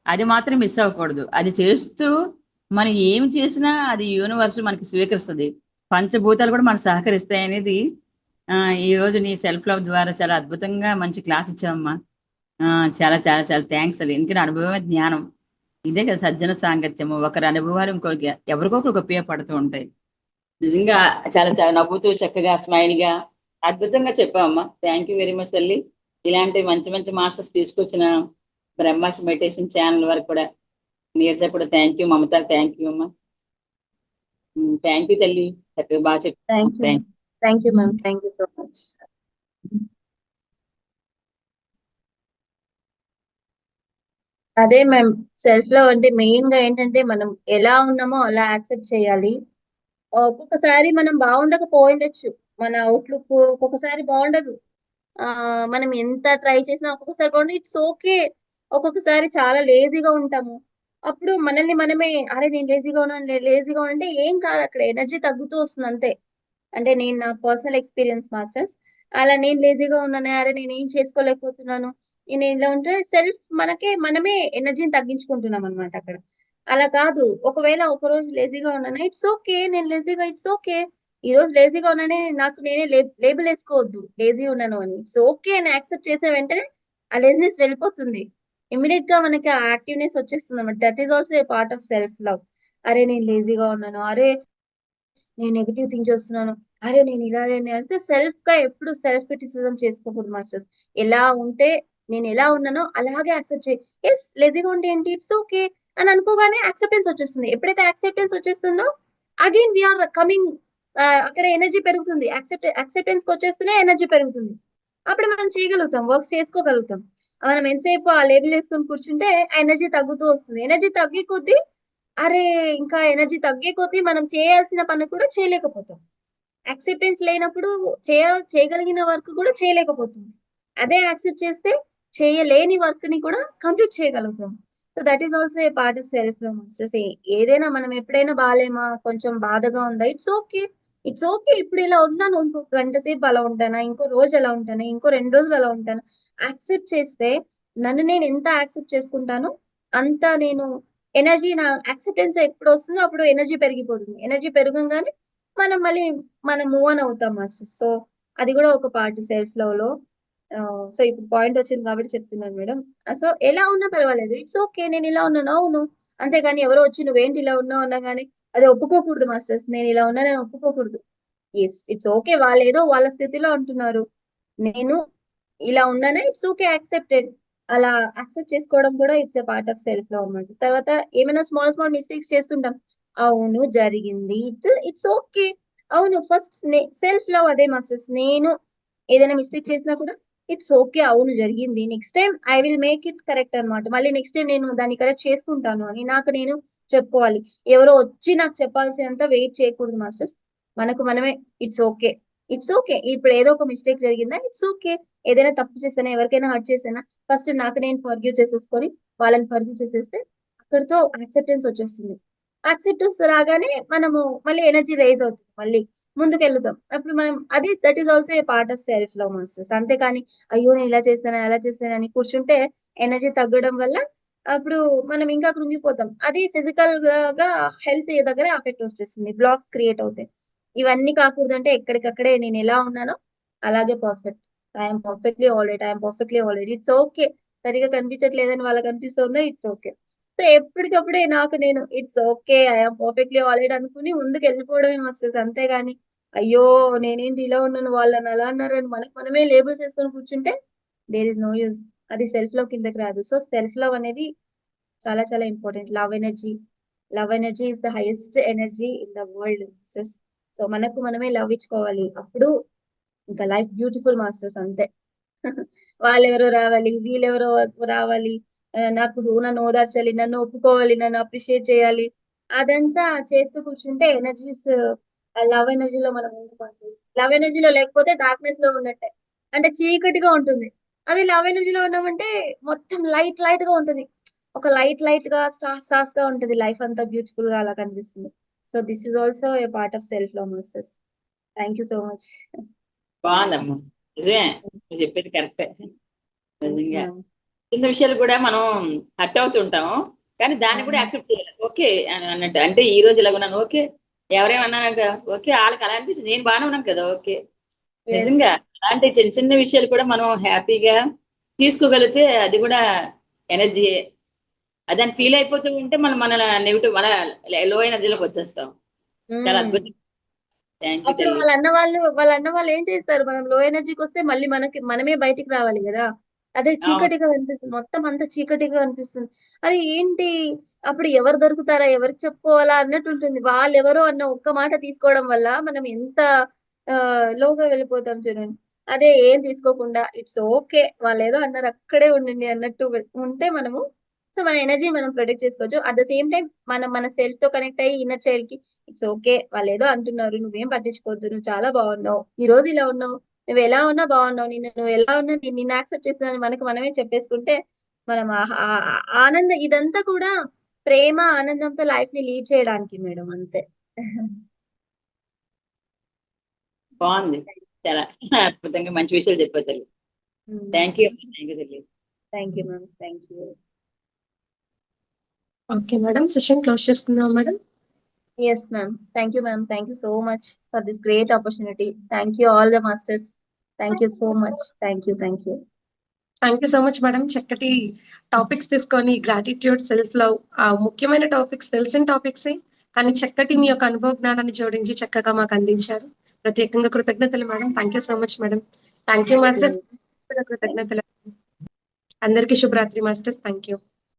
అది మాత్రం మిస్ అవ్వకూడదు. అది చేస్తూ మనం ఏం చేసినా అది యూనివర్స్ మనకి స్వీకరిస్తది. పంచభూతాలు కూడా మనకు సహకరిస్తాయి అనేది ఈ రోజు నీ సెల్ఫ్ లవ్ ద్వారా చాలా అద్భుతంగా మంచి క్లాస్ ఇచ్చావమ్మా. చాలా చాలా చాలా థ్యాంక్స్ అది. ఎందుకంటే అనుభవమే జ్ఞానం. ఇదే కదా సజ్జన సాంగత్యము. ఒకరి అనుభవాలు ఇంకొకరికి ఎవరికో ఒకరికి ఉపయోగపడుతూ ఉంటాయి. నిజంగా చాలా చాలా నవ్వుతూ చక్కగా స్మైల్‌గా అద్భుతంగా చెప్పావమ్మా. థ్యాంక్ యూ వెరీ మచ్ తల్లి. ఇలాంటి మంచి మంచి మాస్టర్స్ తీసుకొచ్చిన బ్రహ్మాస్ మెడిటేషన్ ఛానల్ వారికి కూడా నీరజ కూడా thank you. Mamata thank you అమ్మా. థ్యాంక్ యూ తల్లి. చక్కగా బాగా చెప్పావు. Thank you. Thank you ma'am. Thank you so much. Much. అదే మ్యామ్, సెల్ఫ్ లవ్ అంటే మెయిన్ గా ఏంటంటే మనం ఎలా ఉన్నామో అలా యాక్సెప్ట్ చేయాలి. ఒక్కొక్కసారి మనం బాగుండకపోయిండొచ్చు, మన అవుట్లుక్ ఒక్కొక్కసారి బాగుండదు. మనం ఎంత ట్రై చేసినా ఒక్కొక్కసారి బాగుండదు, ఇట్స్ ఓకే. ఒక్కొక్కసారి చాలా లేజీగా ఉంటాము, అప్పుడు మనల్ని మనమే అరే నేను లేజీగా ఉన్నాను, లేజీగా ఉంటే ఏం కాదు, అక్కడ ఎనర్జీ తగ్గుతూ వస్తుంది అంతే. అంటే నేను నా పర్సనల్ ఎక్స్పీరియన్స్ మాస్టర్స్, అలా నేను లేజీగా ఉన్నాను, అరే నేను ఏం చేసుకోలేకపోతున్నాను, నేను ఇలా ఉంటే సెల్ఫ్ మనకే మనమే ఎనర్జీని తగ్గించుకుంటున్నాం అనమాట అక్కడ. అలా కాదు, ఒకవేళ ఒక రోజు లేజీగా ఉన్నాను, ఇట్స్ ఓకే, నేను లేజీగా, ఇట్స్ ఓకే. ఈ రోజు లేజీగా ఉన్నానే, నాకు నేనే లేబుల్ వేసుకోవద్దు లేజీ ఉన్నాను అని, ఇట్స్ ఓకే అని యాక్సెప్ట్ చేసే వెంటనే ఆ లేజినెస్ వెళ్ళిపోతుంది. ఇమ్మీడియట్ గా మనకి ఆ యాక్టివ్నెస్ వచ్చేస్తుంది అనమాట. That is also a part of self love. అరే నేను లేజీగా ఉన్నాను, అరే నేను నెగిటివ్ థింక్ చేస్తున్నాను, అరే నేను ఇలా అంటే సెల్ఫ్ గా ఎప్పుడు సెల్ఫ్ క్రిటిసిజం చేసుకోకూడదు మాస్టర్స్. ఎలా ఉంటే నేను ఎలా ఉన్నానో అలాగే యాక్సెప్ట్ చేయి. ఎస్ లేజీగా ఉంటే ఏంటి, ఇట్స్ ఓకే అని అనుకోగానే యాక్సెప్టెన్స్ వచ్చేస్తుంది. ఎప్పుడైతే యాక్సెప్టెన్స్ వచ్చేస్తుందో అగైన్ వీఆర్ కమింగ్, అక్కడ ఎనర్జీ పెరుగుతుంది. యాక్సెప్టెన్స్ కి వచ్చేస్తూనే ఎనర్జీ పెరుగుతుంది. అప్పుడు మనం చేయగలుగుతాం, వర్క్స్ చేసుకోగలుగుతాం. మనం ఎంతసేపు ఆ లేబుల్ వేసుకొని కూర్చుంటే ఆ ఎనర్జీ తగ్గుతూ వస్తుంది. ఎనర్జీ తగ్గే కొద్దీ అరే ఇంకా ఎనర్జీ తగ్గే కొద్దీ మనం చేయాల్సిన పని కూడా చేయలేకపోతాం. యాక్సెప్టెన్స్ లేనప్పుడు చేయగలిగిన వర్క్ కూడా చేయలేకపోతుంది. అదే యాక్సెప్ట్ చేస్తే చేయలేని వర్క్ ని కూడా కంప్లీట్ చేయగలుగుతాం. So that is also a part of self love masters. ఏదైనా మనం ఎప్పుడైనా బాలేమా, కొంచెం బాధగా ఉందా, ఇట్స్ ఓకే. ఇట్స్ ఓకే, ఇప్పుడు ఇలా ఉన్నాను, ఇంకో గంట సేపు అలా ఉంటానా, ఇంకో రోజు అలా ఉంటానా, ఇంకో 2 రోజులు అలా ఉంటానా, యాక్సెప్ట్ చేస్తే నన్ను నేను ఎంత యాక్సెప్ట్ చేసుకుంటానో అంత నేను ఎనర్జీ, నా యాక్సెప్టెన్స్ ఎప్పుడు వస్తుందో అప్పుడు ఎనర్జీ పెరిగిపోతుంది. ఎనర్జీ పెరగంగానే మనం మళ్ళీ మనం మూవ్ ఆన్ అవుతాం మాస్టర్. సో అది కూడా ఒక పార్ట్ సెల్ఫ్ లవ్ లో. సో ఇప్పుడు పాయింట్ వచ్చింది కాబట్టి చెప్తున్నాను మేడం. సో ఎలా ఉన్నా పర్వాలేదు, ఇట్స్ ఓకే, నేను ఇలా ఉన్నాను, అవును. అంతేగాని ఎవరో వచ్చి నువ్వేంటి ఇలా ఉన్నావు అన్నా గానీ అది ఒప్పుకోకూడదు మాస్టర్స్. నేను ఇలా ఉన్నా నేను ఒప్పుకోకూడదు. ఎస్ ఇట్స్ ఓకే, వాళ్ళు ఏదో వాళ్ళ స్థితిలో అంటున్నారు, నేను ఇలా ఉన్నానే, ఇట్స్ ఓకే, యాక్సెప్టెడ్. అలా యాక్సెప్ట్ చేసుకోవడం కూడా it's a part of self love అన్నమాట. తర్వాత ఏమైనా స్మాల్ స్మాల్ మిస్టేక్స్ చేస్తుంటాం, అవును జరిగింది, ఇట్స్ ఇట్స్ ఓకే. అవును, ఫస్ట్ సెల్ఫ్ లవ్ అదే మాస్టర్స్. నేను ఏదైనా మిస్టేక్ చేసినా కూడా ఇట్స్ ఓకే, అవును జరిగింది, next time I will make it correct అనమాట. మళ్ళీ నెక్స్ట్ టైం నేను దాన్ని కరెక్ట్ చేసుకుంటాను అని నాకు నేను చెప్పుకోవాలి. ఎవరో వచ్చి నాకు చెప్పాల్సినంత వెయిట్ చేయకూడదు మాస్టర్స్. మనకు మనమే ఇట్స్ ఓకే, ఇట్స్ ఓకే, ఇప్పుడు ఏదో ఒక మిస్టేక్ జరిగిందా, ఇట్స్ ఓకే. ఏదైనా తప్పు చేసినా, ఎవరికైనా హర్ట్ చేసినా ఫస్ట్ నాకు నేను ఫర్గివ్ చేసేసుకొని వాళ్ళని ఫర్గివ్ చేసేస్తే అక్కడితో యాక్సెప్టెన్స్ వచ్చేస్తుంది. యాక్సెప్టెన్స్ రాగానే మనము మళ్ళీ ఎనర్జీ రైజ్ అవుతుంది, మళ్ళీ ముందుకు వెళ్తాం. అప్పుడు మనం అది that is also a part of self love masters. అంతేకాని అయ్యో నేను ఇలా చేశాను అలా చేశాను అని కూర్చుంటే ఎనర్జీ తగ్గడం వల్ల అప్పుడు మనం ఇంకా కృంగిపోతాం. అది ఫిజికల్ గా హెల్త్ దగ్గర ఎఫెక్ట్ వచ్చేస్తుంది, బ్లాక్స్ క్రియేట్ అవుతాయి. ఇవన్నీ కాకూడదంటే ఎక్కడికక్కడే నేను ఎలా ఉన్నానో అలాగే perfect. I'm perfectly alright, I'm perfectly alright, it's okay. సరిగా కనిపించట్లేదని వాళ్ళకి అనిపిస్తుందా, ఇట్స్ ఓకే. సో ఎప్పటికప్పుడే నాకు నేను it's okay, I'm perfectly alright అనుకుని ముందుకు వెళ్ళిపోవడమే మాస్టర్స్. అంతేగాని అయ్యో నేనేంటి ఇలా ఉన్నాను, వాళ్ళని అలా అన్నారని మనకు మనమే లేబుల్స్ వేసుకొని కూర్చుంటే దేర్ ఇస్ నో యూజ్. అది సెల్ఫ్ లవ్ కిందకి రాదు. సో సెల్ఫ్ లవ్ అనేది చాలా చాలా important. Love energy is the highest energy in the world masters. So మనకు మనమే లవ్ ఇచ్చుకోవాలి, అప్పుడు ఇంకా లైఫ్ బ్యూటిఫుల్ మాస్టర్స్ అంతే. వాళ్ళెవరో రావాలి, వీళ్ళెవరో రావాలి, నాకు నన్ను ఓదార్చాలి, నన్ను ఒప్పుకోవాలి, నన్ను అప్రిషియేట్ చేయాలి, అదంతా చేస్తూ కూర్చుంటే ఎనర్జీస్, లవ్ ఎనర్జీలో మనం లవ్ ఎనర్జీలో లేకపోతే డార్క్నెస్ లో ఉన్నట్టే, అంటే చీకటిగా ఉంటుంది. అదే లవ్ ఎనర్జీలో ఉన్నామంటే మొత్తం లైట్ లైట్ గా ఉంటుంది, ఒక లైట్ లైట్ గా స్టార్స్ స్టార్స్ గా ఉంటుంది, లైఫ్ అంతా బ్యూటిఫుల్ గా అలా కనిపిస్తుంది. So this is also a part of self love masters. Thank you so much. బాగుందమ్మా, నిజమే, నువ్వు చెప్పేది కరెక్టే. నిజంగా చిన్న విషయాలు కూడా మనం హర్ట్ అవుతుంటాము, కానీ దాన్ని కూడా యాక్సెప్ట్ చేయాలి. ఓకే అని అన్నట్టు, అంటే ఈ రోజు ఇలా ఉన్నాను, ఓకే. ఎవరేమన్నానంట, ఓకే, వాళ్ళకి అలా అనిపిస్తుంది, నేను బాగానే ఉన్నాను కదా, ఓకే. నిజంగా అలాంటి చిన్న చిన్న విషయాలు కూడా మనం హ్యాపీగా తీసుకోగలిగితే అది కూడా ఎనర్జీ. దాన్ని ఫీల్ అయిపోతూ ఉంటే మనం మన నెగిటివ్, మన లో ఎనర్జీలోకి వచ్చేస్తాం. చాలా అద్భుతం. థ్యాంక్ యూ అప్పుడు తల్లి. వాళ్ళ అన్న వాళ్ళు ఏం చేస్తారు, మనం లో ఎనర్జీకి వస్తే మళ్ళీ మనమే బయటికి రావాలి కదా. అదే అవును, చీకటిగా అనిపిస్తుంది, మొత్తం అంతా చీకటిగా అనిపిస్తుంది. అరే ఏంటి, అప్పుడు ఎవరు దొరుకుతారా, ఎవరికి చెప్పుకోవాలా అన్నట్టు ఉంటుంది. వాళ్ళెవరో అన్న ఒక్క మాట తీసుకోవడం వల్ల మనం ఎంత లోగా వెళ్ళిపోతాం చూడండి. అదే ఏం తీసుకోకుండా ఇట్స్ ఓకే. వాళ్ళేదో అన్నారు అక్కడే ఉండండి అన్నట్టు ఉంటే మనము సో, మన ఎనర్జీ మనం ప్రొటెక్ట్ చేసుకోవచ్చు. అట్ ద సేమ్ టైమ్ మనం మన సెల్ఫ్‌తో కనెక్ట్ అయ్యి ఇన్నర్ చైల్డ్‌కి ఇట్స్ ఓకే. వాళ్ళేదో అంటున్నారు. నువ్వేం పట్టించుకోవద్దు. నువ్వు చాలా బాగున్నావు. ఈరోజు ఇలా ఉన్నావు. నువ్వెలా ఉన్నా బాగున్నావు. నువ్వెలా ఉన్నా నిన్ను యాక్సెప్ట్ చేస్తున్నానని మనకు మనమే చెప్పేసుకుంటే మనం ఆనందం ఇదంతా కూడా ప్రేమ, ఆనందంతో లైఫ్‌ని లీడ్ చేయడానికి మేడం అంతే. బాగుంది. చాలా అద్భుతంగా మంచి విషయాలు చెప్పారు తల్లి. థ్యాంక్ యూ తల్లి. Thank you ma'am. Thank you. Okay madam, session close చేసుకుందాం madam. Yes, ma'am. Thank you, ma'am. Thank you so much for this great opportunity. Thank you, all the masters. Thank you so much. Thank you. Thank you. Thank you so much madam. చక్కటి topics తీసుకొని gratitude, self love, ముఖ్యమైన topics, తెలిసిన టాపిక్సే కానీ చక్కటి మీ యొక్క అనుభవ జ్ఞానాన్ని జోడించి చక్కగా మాకు అందించారు. ప్రత్యేకంగా కృతజ్ఞతలు madam. Thank you so much madam. Thank you masters. కృతజ్ఞతలు. అందరికీ శుభరాత్రి మాస్టర్స్. Thank you.